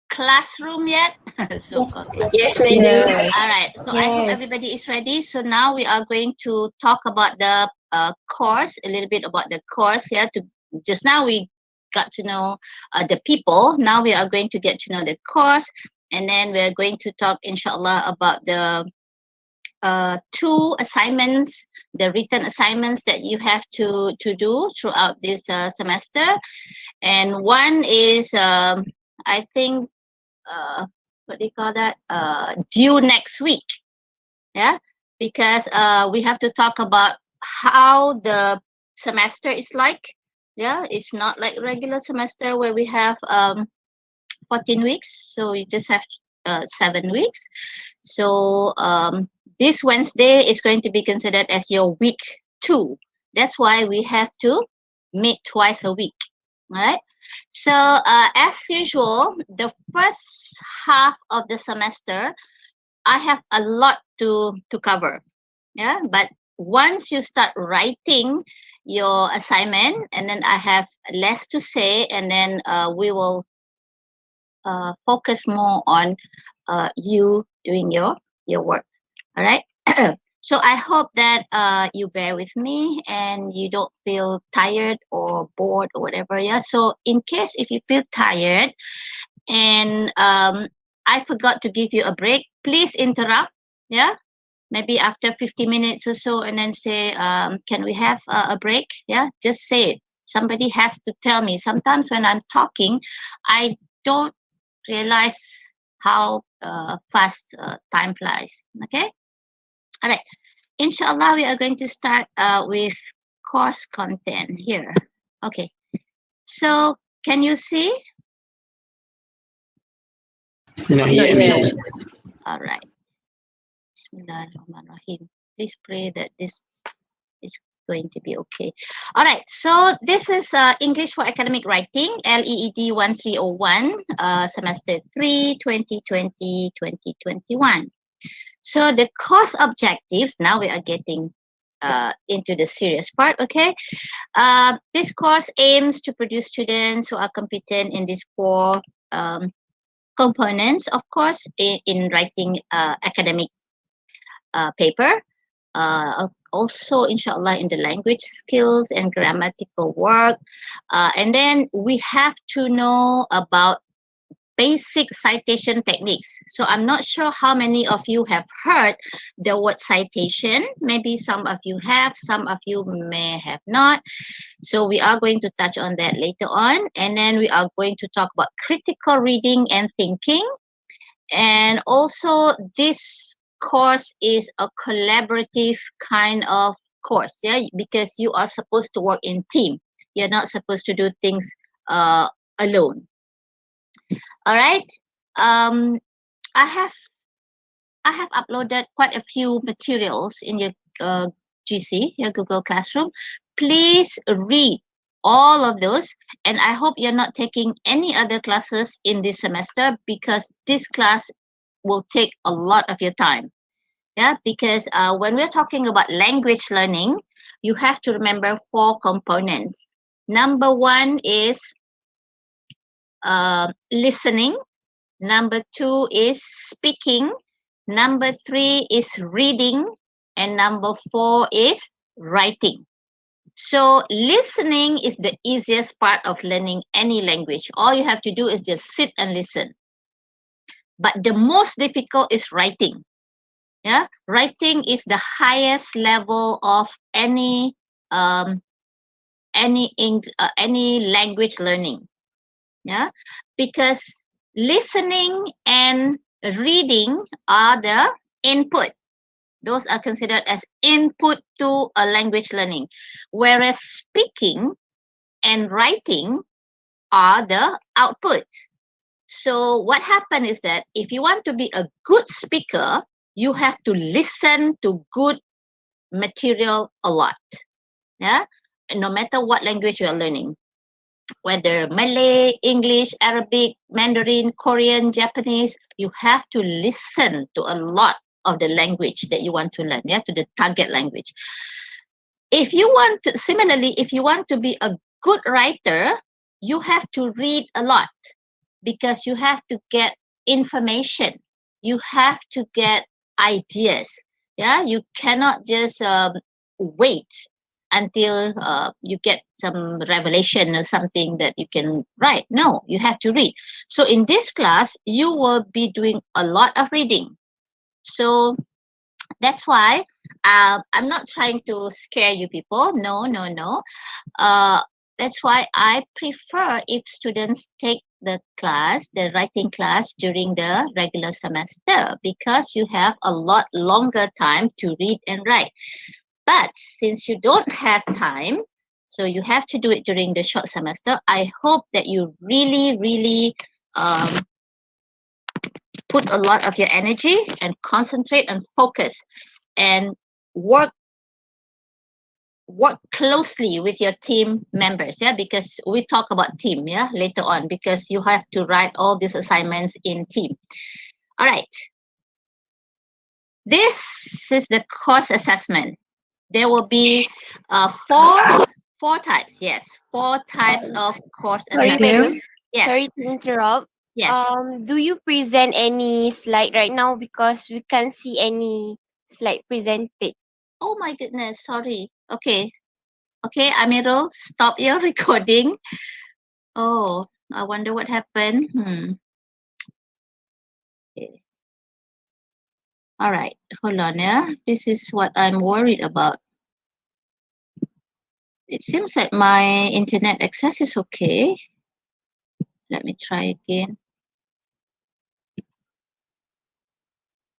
Speaker 1: classroom yet?
Speaker 2: Yes, madam.
Speaker 1: All right. So I hope everybody is ready. So now we are going to talk about the course, a little bit about the course. Yeah. Just now we got to know the people. Now we are going to get to know the course, and then we're going to talk, inshallah, about the 2 assignments, the written assignments that you have to do throughout this semester. And one is, I think, what do you call that? Due next week. Yeah, because we have to talk about how the semester is like. Yeah, it's not like regular semester where we have 14 weeks. So you just have 7 weeks. So this Wednesday is going to be considered as your week 2. That's why we have to meet twice a week. All right. So as usual, the first half of the semester, I have a lot to cover. Yeah. But once you start writing your assignment, and then I have less to say, and then we will focus more on you doing your work. All right. So I hope that you bear with me and you don't feel tired or bored or whatever. Yeah. So in case if you feel tired and I forgot to give you a break, please interrupt. Yeah. Maybe after 50 minutes or so, and then say, can we have a break? Yeah. Just say it. Somebody has to tell me. Sometimes when I'm talking, I don't realize how fast time flies. Okay. All right. Inshallah, we are going to start with course content here. Okay. So can you see?
Speaker 11: Not yet.
Speaker 1: All right. Bismillahirrahmanirrahim. Please pray that this is going to be okay. All right. So this is English for Academic Writing, LEED 1301, semester 3, 2020-2021. So the course objectives, now we are getting into the serious part, okay? This course aims to produce students who are competent in these 4 components, of course, in writing academic paper. Also, inshallah, in the language skills and grammatical work. And then we have to know about basic citation techniques. So I'm not sure how many of you have heard the word citation. Maybe some of you have, some of you may have not. So we are going to touch on that later on. And then we are going to talk about critical reading and thinking. And also this course is a collaborative kind of course, yeah, because you are supposed to work in team. You're not supposed to do things alone. All right. I have uploaded quite a few materials in your GC, your Google Classroom. Please read all of those, and I hope you're not taking any other classes in this semester, because this class will take a lot of your time. Yeah, because when we're talking about language learning, you have to remember 4 components. Number 1 is listening. Number 2 is speaking. number 3 is reading, and number 4 is writing. So listening is the easiest part of learning any language. All you have to do is just sit and listen. But the most difficult is writing. Yeah, writing is the highest level of any language learning. Yeah, because listening and reading are the input. Those are considered as input to a language learning, whereas speaking and writing are the output. So what happens is that if you want to be a good speaker, you have to listen to good material a lot. Yeah, no matter what language you are learning, whether Malay, English, Arabic, Mandarin, Korean, Japanese, you have to listen to a lot of the language that you want to learn, yeah, to the target language. If you want to, similarly, if you want to be a good writer, you have to read a lot, because you have to get information. You have to get ideas. Yeah, you cannot just wait until you get some revelation or something that you can write. No, you have to read. So in this class, you will be doing a lot of reading. So that's why I'm not trying to scare you people. No. That's why I prefer if students take the class, the writing class, during the regular semester, because you have a lot longer time to read and write. But since you don't have time, so you have to do it during the short semester, I hope that you really put a lot of your energy and concentrate and focus and work closely with your team members, yeah, because we talk about team, yeah, later on, because you have to write all these assignments in team. All right, this is the course assessment. There will be four types. Yes, 4 types of course
Speaker 9: Sorry,
Speaker 1: assessment.
Speaker 9: madam.
Speaker 1: Yes.
Speaker 9: Sorry to interrupt.
Speaker 1: Yes.
Speaker 9: Do you present any slide right now, because we can't see any slide presented?
Speaker 1: Oh my goodness, sorry. Okay, Amirul, stop your recording. Oh, I wonder what happened. Okay. All right, hold on, yeah. This is what I'm worried about. It seems that my internet access is okay. Let me try again.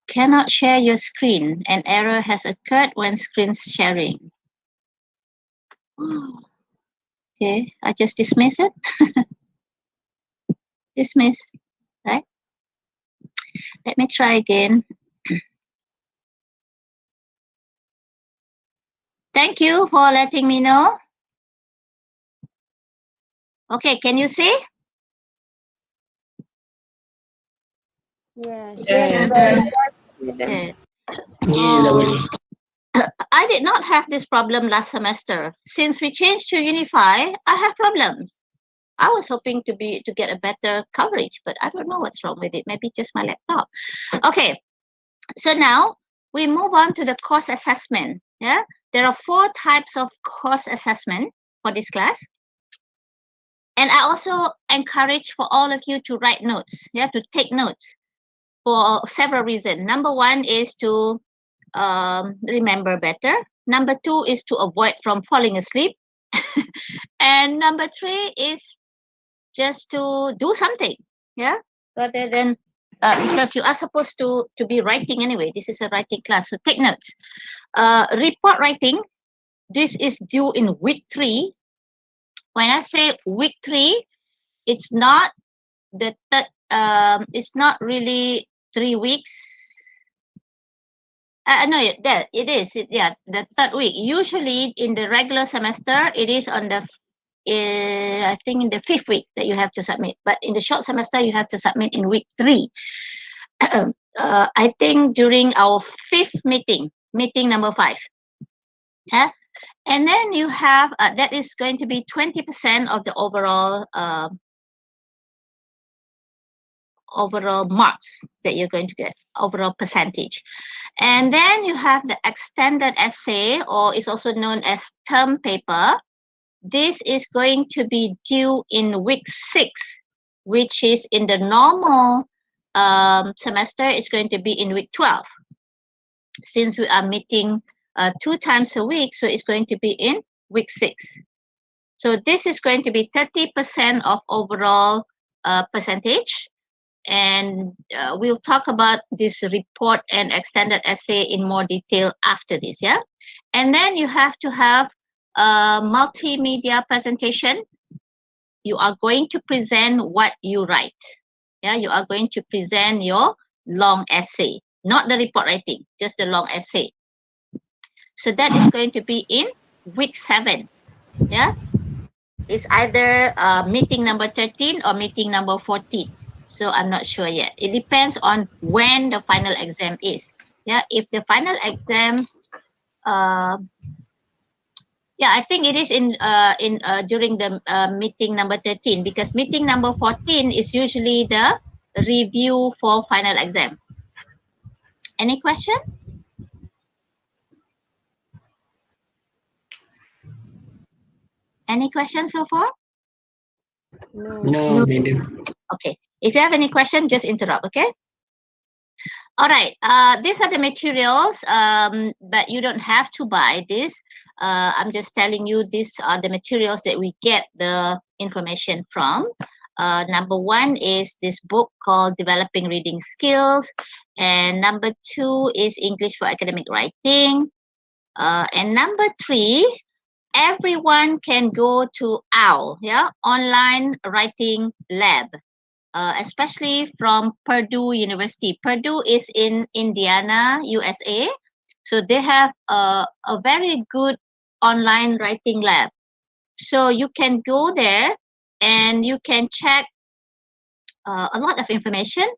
Speaker 1: Cannot share your screen. An error has occurred when screen sharing. Okay, I just dismiss it. Dismiss, right? Let me try again. Thank you for letting me know. Okay, can you see?
Speaker 9: Yes.
Speaker 1: Okay.
Speaker 11: boleh.
Speaker 1: I did not have this problem last semester. Since we changed to Unify, I have problems. I was hoping to get a better coverage, but I don't know what's wrong with it. Maybe just my laptop. Okay, so now we move on to the course assessment. Yeah, there are 4 types of course assessment for this class. And I also encourage for all of you to write notes. Yeah, to take notes for several reasons. Number 1 is to remember better. Number 2 is to avoid from falling asleep. And number 3 is just to do something, yeah, rather than because you are supposed to be writing anyway. This is a writing class, so take notes. Report writing, this is due in week 3. When I say week 3, it's not the third, it's not really 3 weeks. No, that it is. Yeah, the 3rd week. Usually in the regular semester, it is on the I think in the 5th week that you have to submit. But in the short semester, you have to submit in week 3. I think during our 5th meeting number 5. Yeah, and then you have that is going to be 20% of the overall overall marks that you're going to get, overall percentage. And then you have the extended essay, or it's also known as term paper. This is going to be due in week 6, which is in the normal semester. It's going to be in week 12. Since we are meeting 2 times a week, so it's going to be in week 6. So this is going to be 30% of overall percentage. And we'll talk about this report and extended essay in more detail after this, yeah? And then you have to have a multimedia presentation. You are going to present what you write. Yeah, you are going to present your long essay, not the report writing, just the long essay. So that is going to be in week 7. Yeah, it's either meeting number 13 or meeting number 14. So I'm not sure yet. It depends on when the final exam is. Yeah, if the final exam, yeah, I think it is in during the meeting number 13, because meeting number 14 is usually the review for final exam. Any question? Any questions so far?
Speaker 11: No, madam.
Speaker 1: Okay. If you have any question, just interrupt, okay? All right. These are the materials, but you don't have to buy this. I'm just telling you these are the materials that we get the information from. Number 1 is this book called Developing Reading Skills. And number 2 is English for Academic Writing. And number 3, everyone can go to OWL, yeah, Online Writing Lab, especially from Purdue University. Purdue is in Indiana, USA. So they have a very good online writing lab. So you can go there and you can check a lot of information.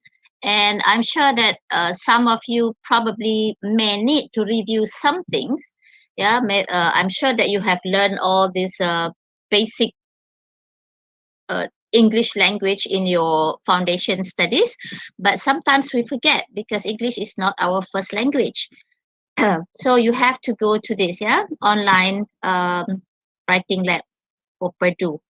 Speaker 1: And I'm sure that some of you probably may need to review some things. Yeah, I'm sure that you have learned all this basic English language in your foundation studies, but sometimes we forget because English is not our first language. So you have to go to this, yeah, online writing lab for Purdue.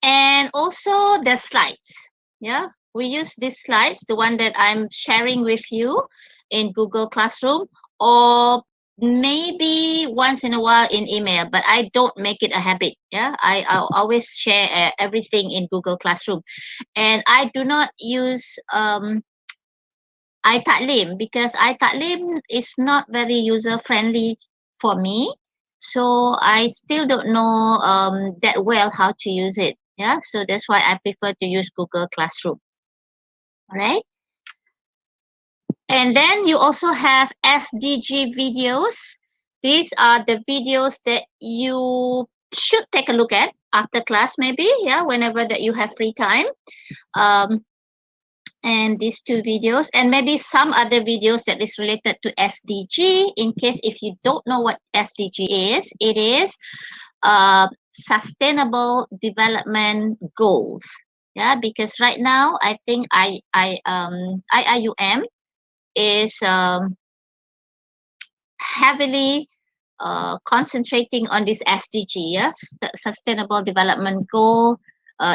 Speaker 1: And also the slides, yeah, we use these slides, the one that I'm sharing with you in Google Classroom, or maybe once in a while in email, but I don't make it a habit. Yeah, I'll always share everything in Google Classroom. And I do not use iTaklim because iTaklim is not very user friendly for me. So I still don't know that well how to use it. Yeah, so that's why I prefer to use Google Classroom. All right. And then you also have SDG videos. These are the videos that you should take a look at after class, maybe, yeah, whenever that you have free time. And these 2 videos, and maybe some other videos that is related to SDG. In case if you don't know what SDG is, it is Sustainable Development Goals. Yeah, because right now I think IIUM is heavily concentrating on this SDG, yes, Sustainable Development Goal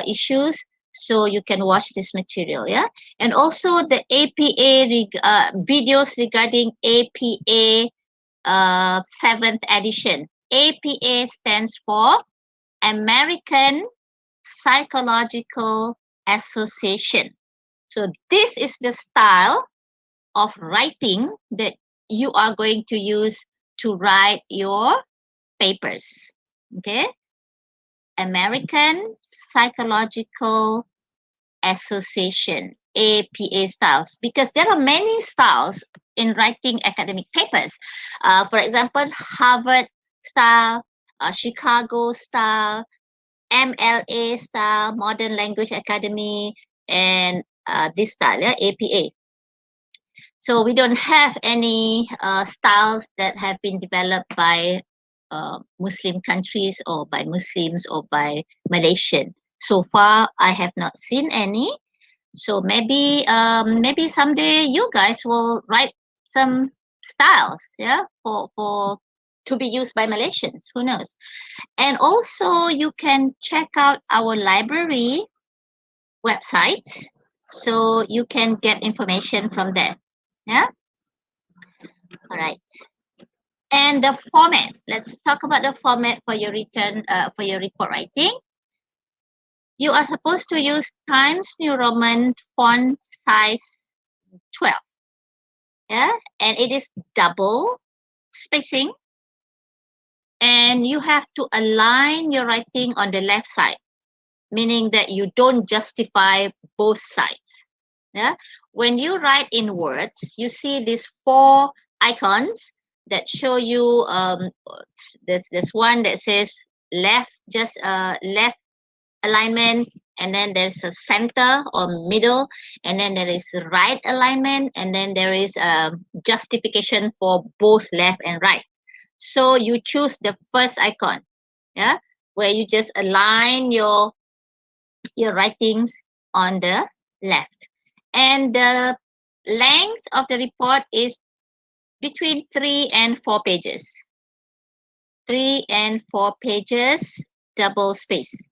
Speaker 1: issues. So you can watch this material, yeah. And also the APA videos regarding APA 7th edition. APA stands for American Psychological Association. So this is the style of writing that you are going to use to write your papers. Okay, American Psychological Association, APA styles, because there are many styles in writing academic papers. For example, Harvard style, Chicago style, MLA style, Modern Language Academy, and this style, yeah, APA. So we don't have any styles that have been developed by Muslim countries or by Muslims or by Malaysian. So far, I have not seen any. So maybe maybe someday you guys will write some styles, yeah, for to be used by Malaysians. Who knows? And also you can check out our library website, so you can get information from there. Yeah. All right. And the format. Let's talk about the format for your for your report writing. You are supposed to use Times New Roman font size 12. Yeah, and it is double spacing. And you have to align your writing on the left side, meaning that you don't justify both sides. Yeah, when you write in words, you see these 4 icons that show you there's one that says left, just left alignment, and then there's a center or middle, and then there is right alignment, and then there is justification for both left and right. So you choose the first icon, yeah, where you just align your writings on the left. And the length of the report is between 3 and 4 pages. 3 and 4 pages, double space.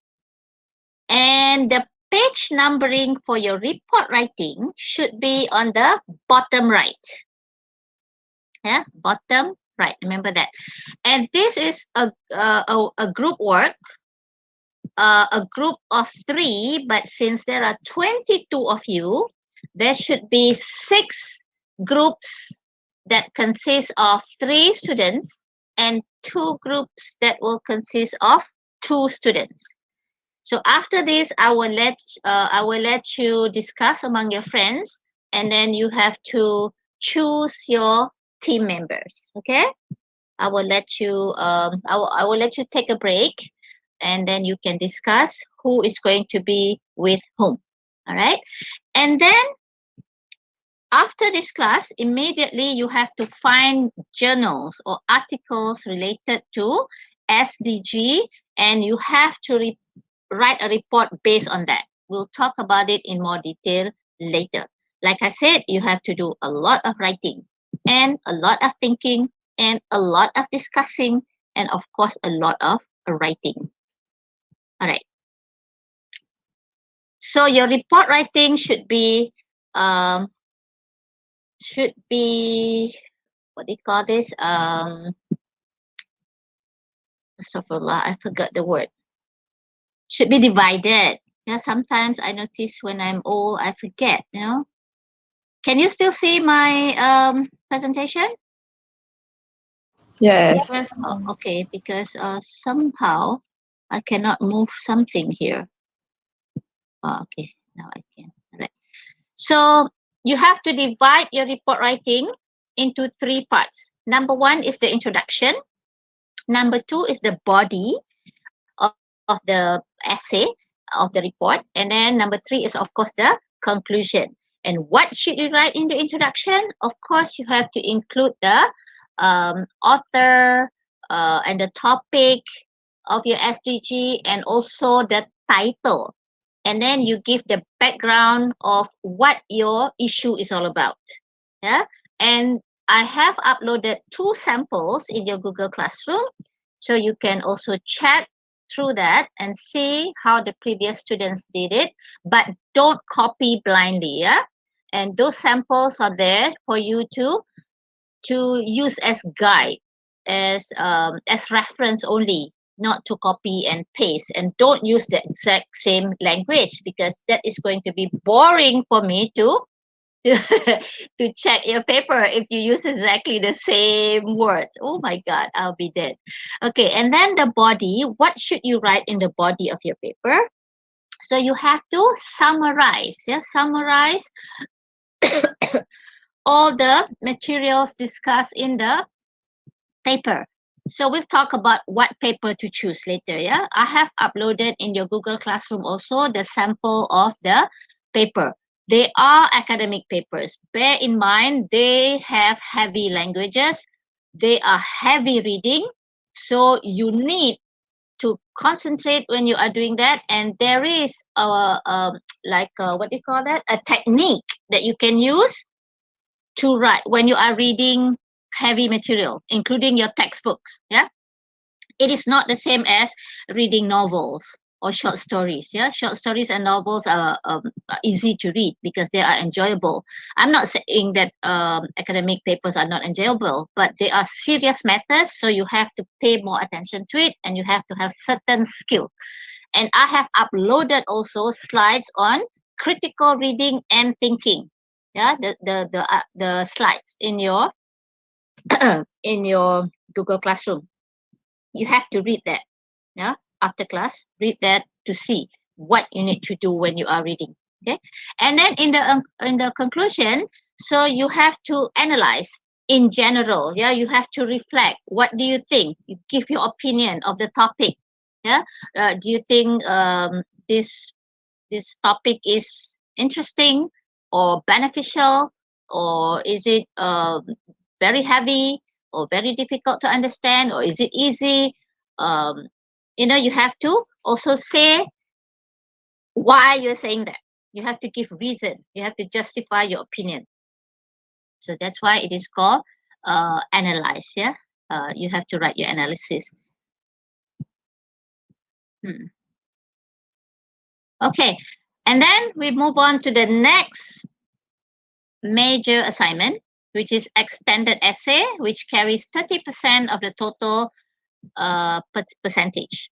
Speaker 1: And the page numbering for your report writing should be on the bottom right. Yeah, bottom right. Remember that. And this is a group work, a group of 3. But since there are 22 of you, there should be 6 groups that consist of 3 students and 2 groups that will consist of 2 students. So after this, I will let you discuss among your friends, and then you have to choose your team members. Okay, I will let you I will let you take a break, and then you can discuss who is going to be with whom. All right, and then after this class, immediately you have to find journals or articles related to SDG, and you have to write a report based on that. We'll talk about it in more detail later. Like I said, you have to do a lot of writing and a lot of thinking and a lot of discussing and of course a lot of writing. All right. So your report writing should be what do you call this? Astaghfirullah, I forgot the word. Should be divided. Yeah, sometimes I notice when I'm old, I forget, you know. Can you still see my presentation?
Speaker 4: Yes.
Speaker 1: Oh, okay, because somehow I cannot move something here. Oh, okay, now I can. All right. So you have to divide your report writing into 3 parts. Number 1 is the introduction. Number 2 is the body of the essay of the report, and then number 3 is of course the conclusion. And what should you write in the introduction? Of course, you have to include the author and the topic of your SDG, and also the title. And then you give the background of what your issue is all about. Yeah, and I have uploaded 2 samples in your Google Classroom, so you can also check through that and see how the previous students did it, but don't copy blindly. Yeah, and those samples are there for you to use as guide, as reference only, not to copy and paste. And don't use the exact same language, because that is going to be boring for me to check your paper if you use exactly the same words. Oh my God, I'll be dead. Okay, and then the body. What should you write in the body of your paper? So you have to summarize. Yeah, summarize all the materials discussed in the paper. So we'll talk about what paper to choose later. Yeah, I have uploaded in your Google Classroom also the sample of the paper. They are academic papers. Bear in mind, they have heavy languages. They are heavy reading. So you need to concentrate when you are doing that, and there is what do you call that? A technique that you can use to write when you are reading heavy material, including your textbooks. Yeah, it is not the same as reading novels or short stories. Yeah, short stories and novels are easy to read because they are enjoyable. I'm not saying that academic papers are not enjoyable, but they are serious matters, so you have to pay more attention to it, and you have to have certain skill. And I have uploaded also slides on critical reading and thinking. Yeah, the slides in your in your Google Classroom. You have to read that. Yeah, after class, read that to see what you need to do when you are reading. Okay, and then in the conclusion, so you have to analyze in general. Yeah, you have to reflect. What do you think? You give your opinion of the topic. Yeah, do you think this topic is interesting or beneficial, or is it very heavy or very difficult to understand, or is it easy? You have to also say why you're saying that. You have to give reason. You have to justify your opinion. So that's why it is called analyze. Yeah, you have to write your analysis. Okay, and then we move on to the next major assignment, which is extended essay, which carries 30% of the total percentage.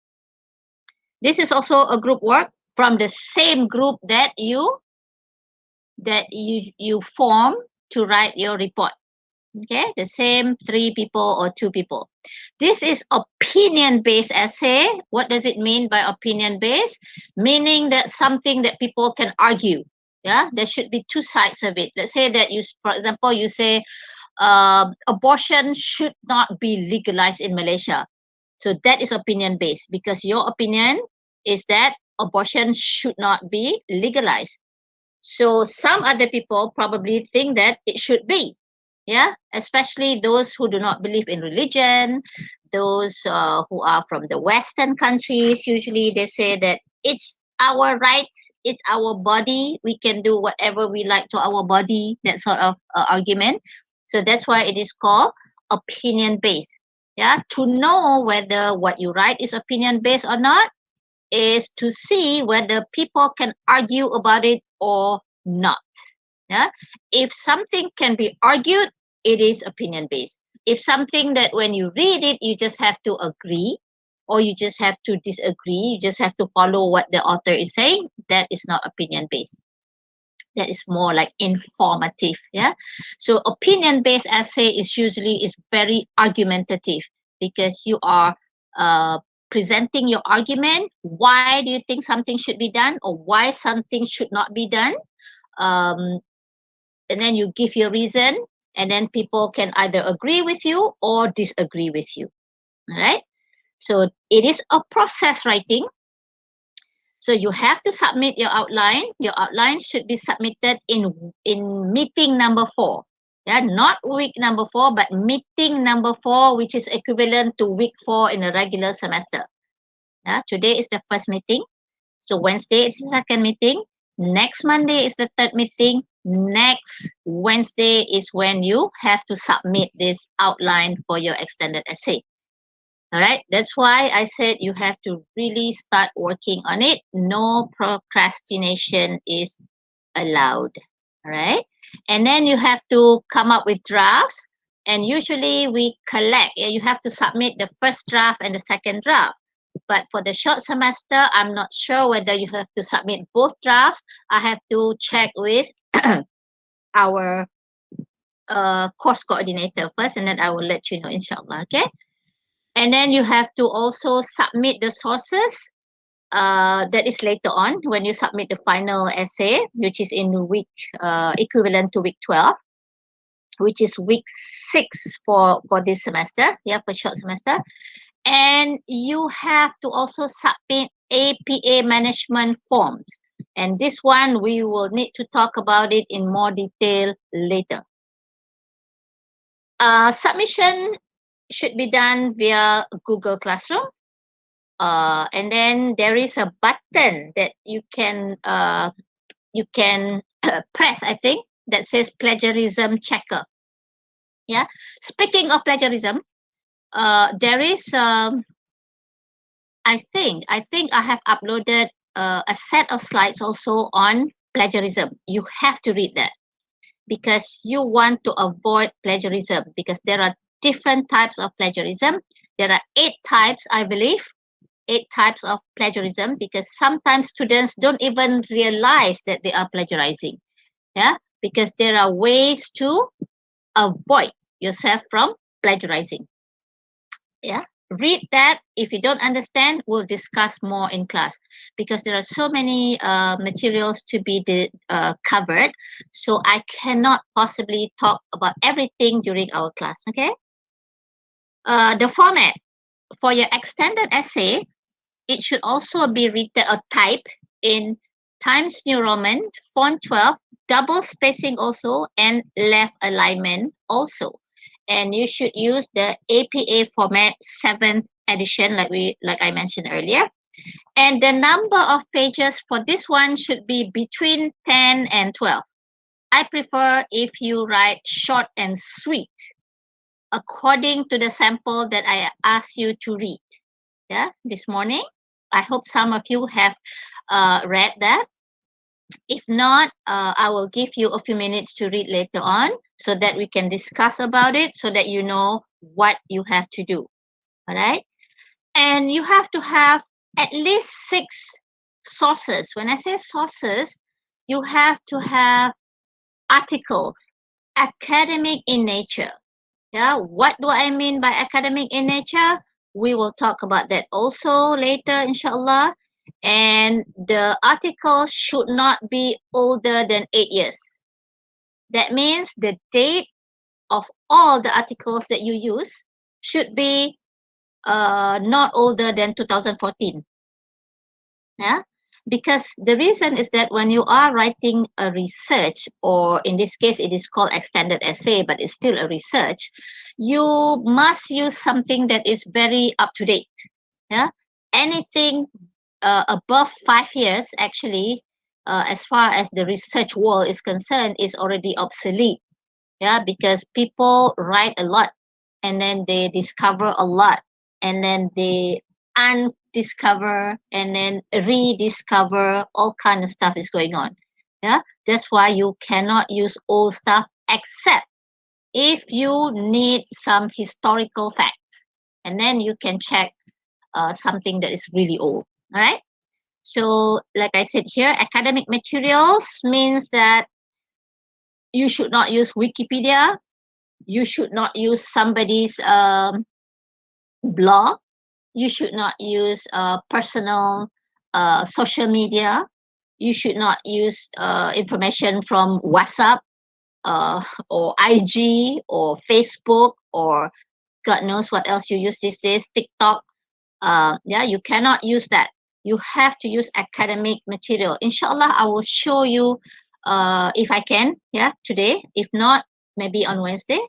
Speaker 1: This is also a group work from the same group that you form to write your report. Okay, the same 3 people or 2 people. This is opinion-based essay. What does it mean by opinion-based? Meaning that something that people can argue. Yeah, there should be 2 sides of it. Let's say that for example, you say abortion should not be legalized in Malaysia. So that is opinion-based, because your opinion is that abortion should not be legalized. So some other people probably think that it should be. Yeah, especially those who do not believe in religion, those who are from the Western countries. Usually they say that it's our rights, it's our body, we can do whatever we like to our body, that sort of argument. So that's why it is called opinion-based. Yeah, to know whether what you write is opinion-based or not is to see whether people can argue about it or not. Yeah, if something can be argued, it is opinion-based. If something that when you read it, you just have to agree, or you just have to disagree, you just have to follow what the author is saying, that is not opinion-based. That is more like informative. Yeah, so opinion-based essay is usually very argumentative, because you are presenting your argument. Why do you think something should be done, or why something should not be done? And then you give your reason, and then people can either agree with you or disagree with you. All right, so it is a process writing. So you have to submit your outline. Your outline should be submitted in meeting number 4. Yeah, not week number 4, but meeting number 4, which is equivalent to week 4 in a regular semester. Yeah, today is the first meeting. So Wednesday is the second meeting. Next Monday is the third meeting. Next Wednesday is when you have to submit this outline for your extended essay. All right, that's why I said you have to really start working on it. No procrastination is allowed. All right, and then you have to come up with drafts, and usually we collect. You have to submit the first draft and the second draft. But for the short semester, I'm not sure whether you have to submit both drafts. I have to check with our course coordinator first, and then I will let you know, inshallah. Okay. And then you have to also submit the sources. That is later on when you submit the final essay, which is in week equivalent to week 12, which is week 6 for this semester. Yeah, for short semester. And you have to also submit APA management forms. And this one, we will need to talk about it in more detail later. Submission should be done via Google Classroom. And then there is a button that you can press, I think, that says plagiarism checker. Yeah. Speaking of plagiarism, there is I think I have uploaded a set of slides also on plagiarism. You have to read that because you want to avoid plagiarism, because there are different types of plagiarism. There are 8 types, I believe, 8 types of plagiarism, because sometimes students don't even realize that they are plagiarizing. Yeah, because there are ways to avoid yourself from plagiarizing. Yeah, read that. If you don't understand, we'll discuss more in class, because there are so many materials to be covered, so I cannot possibly talk about everything during our class. Okay. The format for your extended essay, it should also be written or typed in Times New Roman, font 12, double spacing also, and left alignment also. And you should use the APA format 7th edition, like I mentioned earlier. And the number of pages for this one should be between 10 and 12. I prefer if you write short and sweet, according to the sample that I asked you to read. Yeah, this morning. I hope some of you have read that. If not, I will give you a few minutes to read later on, so that we can discuss about it, so that you know what you have to do. All right. And you have to have at least 6 sources. When I say sources, you have to have articles, academic in nature. Yeah. What do I mean by academic in nature? We will talk about that also later, inshallah. And the article should not be older than 8 years. That means the date of all the articles that you use should be not older than 2014. Yeah, because the reason is that when you are writing a research, or in this case it is called extended essay, but it's still a research, you must use something that is very up to date. Yeah, anything above 5 years, actually, as far as the research world is concerned, is already obsolete. Yeah, because people write a lot, and then they discover a lot, and then they undiscover, and then rediscover. All kind of stuff is going on. Yeah, that's why you cannot use old stuff, except if you need some historical facts, and then you can check something that is really old. All right. So, like I said here, academic materials means that you should not use Wikipedia. You should not use somebody's blog. You should not use personal social media. You should not use information from WhatsApp or IG or Facebook, or God knows what else you use these days, TikTok. Yeah, you cannot use that. You have to use academic material. Inshallah, I will show you if I can, yeah, today. If not, maybe on Wednesday,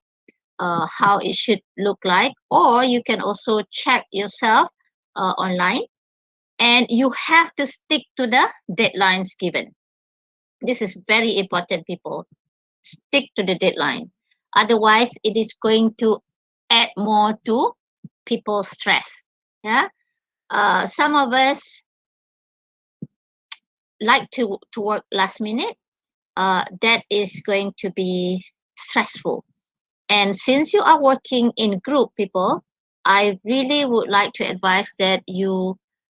Speaker 1: how it should look like. Or you can also check yourself online. And you have to stick to the deadlines given. This is very important, people. Stick to the deadline. Otherwise, it is going to add more to people's stress. Yeah. Some of us like to work last minute. That is going to be stressful. And since you are working in group, people, I really would like to advise that you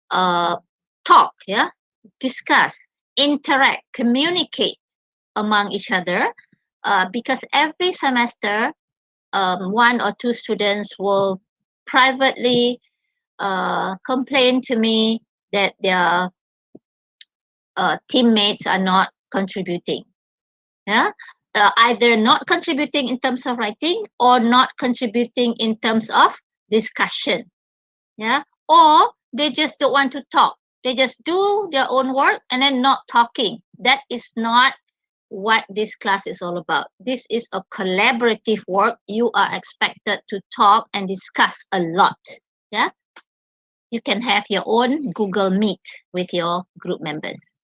Speaker 1: talk, yeah, discuss, interact, communicate among each other, because every semester, 1 or 2 students will privately complain to me that their teammates are not contributing. Yeah, either not contributing in terms of writing, or not contributing in terms of discussion. Yeah, or they just don't want to talk. They just do their own work and then not talking. That is not what this class is all about. This is a collaborative work. You are expected to talk and discuss a lot. Yeah. you can have your own Google Meet with your group members.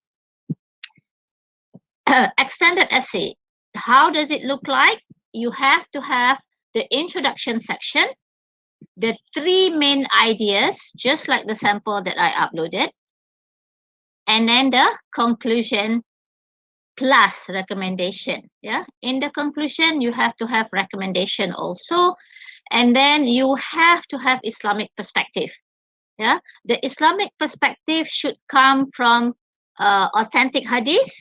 Speaker 1: Extended essay. How does it look like? You have to have the introduction section, the 3 main ideas, just like the sample that I uploaded, and then the conclusion plus recommendation. Yeah, in the conclusion, you have to have recommendation also, and then you have to have Islamic perspective. Yeah, the Islamic perspective should come from authentic hadith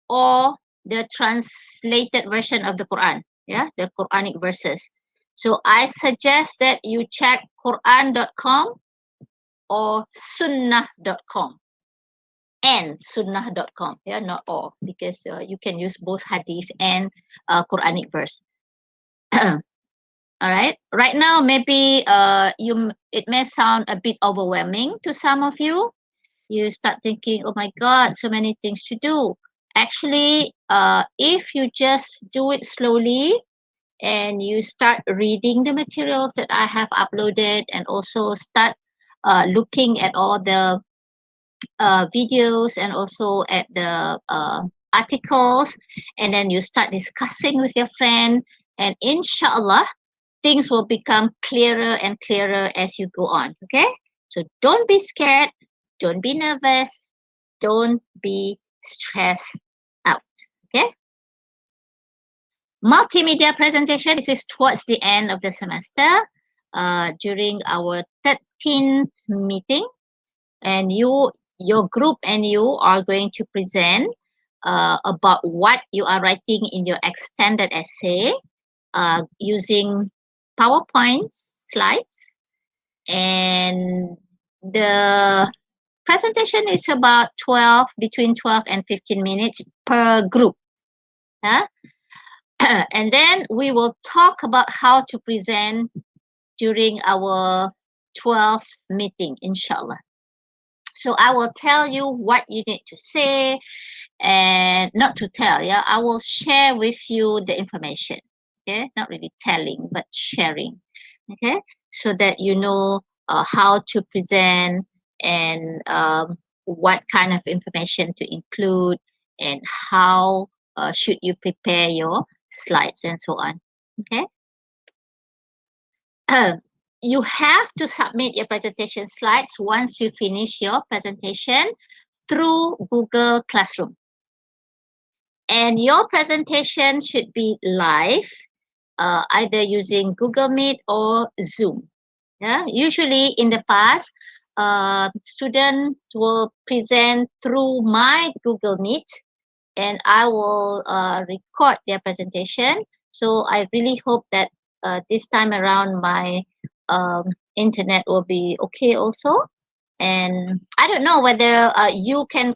Speaker 1: or the translated version of the Quran. Yeah, the Quranic verses. So I suggest that you check Quran.com or Sunnah.com and Sunnah.com. Yeah, not all, because you can use both hadith and Quranic verse. All right. Right now, maybe it may sound a bit overwhelming to some of you. You start thinking, oh my God, so many things to do. Actually, if you just do it slowly and you start reading the materials that I have uploaded and also start looking at all the videos and also at the articles, and then you start discussing with your friend, and inshallah, things will become clearer and clearer as you go on. Okay, so don't be scared, don't be nervous, don't be stressed out. Okay, multimedia presentation. This is towards the end of the semester, during our 13th meeting, and your group and you are going to present about what you are writing in your extended essay using PowerPoint slides, and the presentation is about between 12 and 15 minutes per group. And then we will talk about how to present during our 12th meeting, inshallah. So I will tell you what you need to say, and not to tell, yeah, I will share with you the information. Okay, not really telling, but sharing. Okay, so that you know how to present and what kind of information to include and how should you prepare your slides and so on. Okay. You have to submit your presentation slides once you finish your presentation through Google Classroom. And your presentation should be live, either using Google Meet or Zoom. Yeah, usually in the past, students will present through my Google Meet, and I will record their presentation. So I really hope that this time around my internet will be okay also. And I don't know whether you can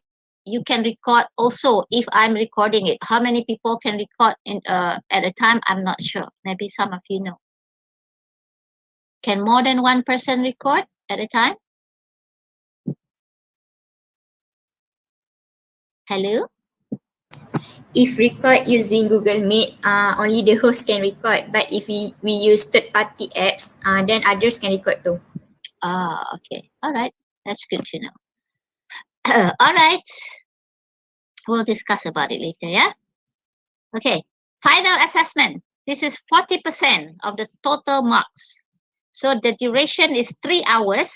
Speaker 1: record also. If I'm recording it, how many people can record at a time? I'm not sure. Maybe some of you know. Can more than one person record at a time? Hello?
Speaker 6: If record using Google Meet, only the host can record. But if we use third-party apps, then others can record too.
Speaker 1: Okay. All right. That's good to know. All right. We'll discuss about it later, yeah? Okay. Final assessment. This is 40% of the total marks. So the duration is 3 hours.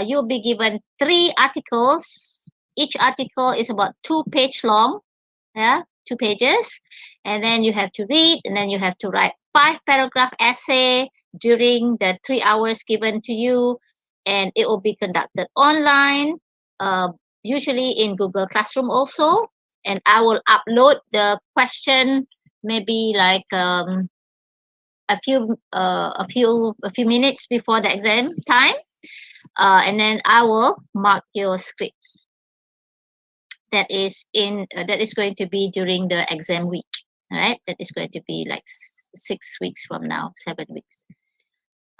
Speaker 1: You'll be given 3 articles. Each article is about 2 pages long. Yeah, 2 pages. And then you have to read, and then you have to write 5-paragraph essay during the 3 hours given to you. And it will be conducted online, usually in Google Classroom also. And I will upload the question maybe like a few minutes before the exam time, and then I will mark your scripts. That is going to be during the exam week. All right, that is going to be like 6 weeks from now, 7 weeks.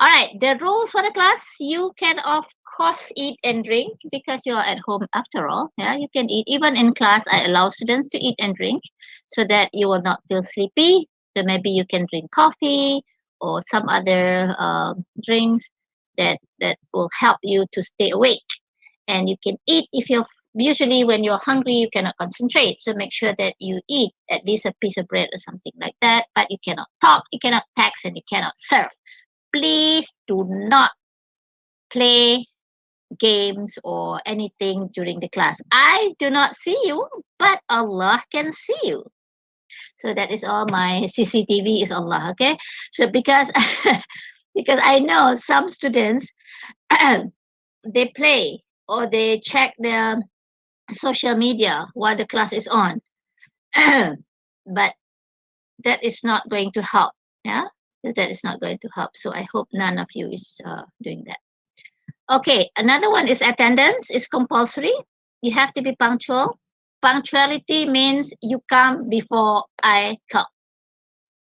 Speaker 1: All right, the rules for the class: you can of course eat and drink because you are at home after all. Yeah, you can eat. Even in class, I allow students to eat and drink so that you will not feel sleepy. So maybe you can drink coffee or some other drinks. that will help you to stay awake. And you can eat if you're usually when you're hungry, you cannot concentrate. So make sure that you eat at least a piece of bread or something like that. But you cannot talk, you cannot text, and you cannot surf. Please do not play games or anything during the class. I do not see you, but Allah can see you. So that is all. My CCTV is Allah. Okay. So because because I know some students they play or they check their social media while the class is on, but that is not going to help. Yeah, that is not going to help. So I hope none of you is doing that. Okay, another one is attendance is compulsory. You have to be punctual. Punctuality means you come before I come.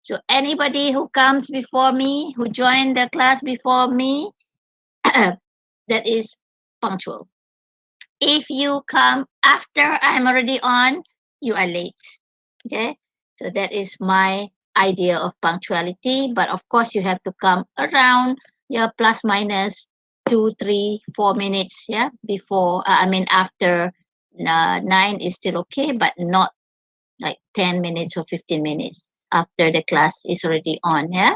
Speaker 1: So anybody who comes before me, who joined the class before me, that is punctual. If you come after I'm already on, you are late. Okay, so that is my idea of punctuality. But of course, you have to come around, yeah, plus minus 2, 3, 4 minutes, yeah, before, after 9 is still okay, but not like 10 minutes or 15 minutes after the class is already on, yeah.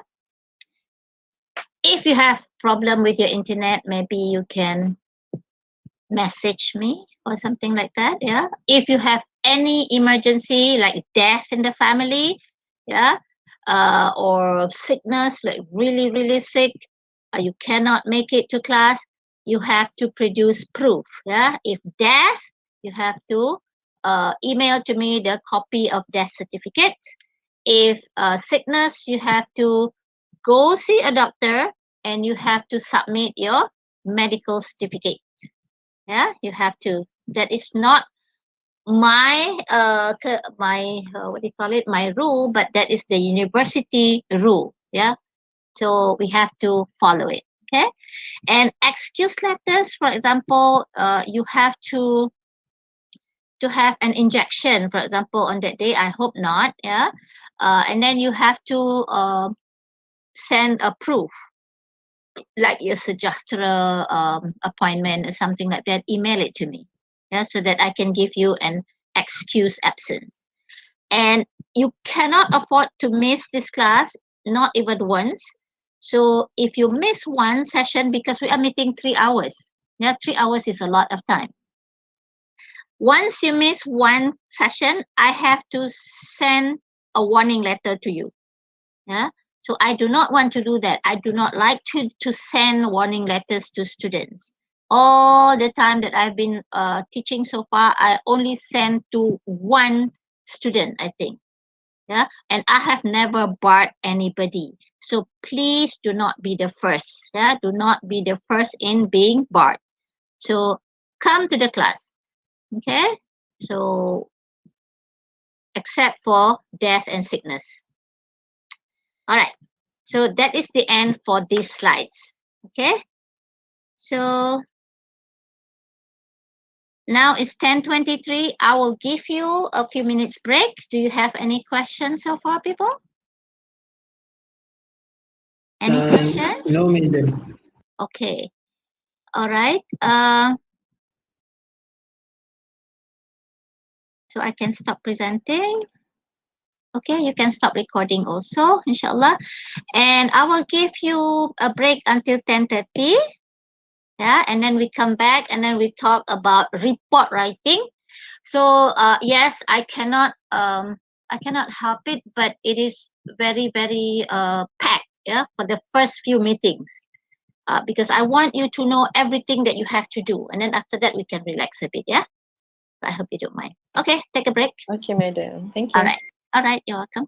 Speaker 1: If you have problem with your internet, maybe you can message me or something like that, yeah. If you have any emergency like death in the family, yeah, or sickness, like really, really sick, you cannot make it to class, you have to produce proof, yeah. If death, you have to email to me the copy of death certificate. If sickness, you have to go see a doctor and you have to submit your medical certificate. Yeah, you have to. That is not my what do you call it? My rule, but that is the university rule. Yeah, so we have to follow it. Okay, and excuse letters, for example, you have to have an injection, for example, on that day. I hope not. Yeah, and then you have to send a proof, like your Sejahtera appointment or something like that. Email it to me, yeah, so that I can give you an excuse absence. And you cannot afford to miss this class, not even once. So if you miss one session, because we are meeting 3 hours, yeah, 3 hours is a lot of time. Once you miss one session, I have to send a warning letter to you. Yeah. So I do not want to do that. I do not like to send warning letters to students. All the time that I've been teaching so far, I only send to one student, I think. Yeah. And I have never barred anybody. So please do not be the first. Yeah. Do not be the first in being barred. So come to the class. Okay. So except for death and sickness. All right. So that is the end for these slides. Okay. So now it's 10:23. I will give you a few minutes break. Do you have any questions so far, people? Any questions?
Speaker 11: No, madam.
Speaker 1: Okay. All right. So I can stop presenting. Okay, you can stop recording also, inshallah. And I will give you a break until 10:30. Yeah, and then we come back and then we talk about report writing. So yes, I cannot help it, but it is very, very packed, yeah, for the first few meetings. Because I want you to know everything that you have to do, and then after that we can relax a bit, yeah. I hope you don't mind. Okay, take a break.
Speaker 3: Okay, madam. Thank you.
Speaker 1: All right, you're welcome.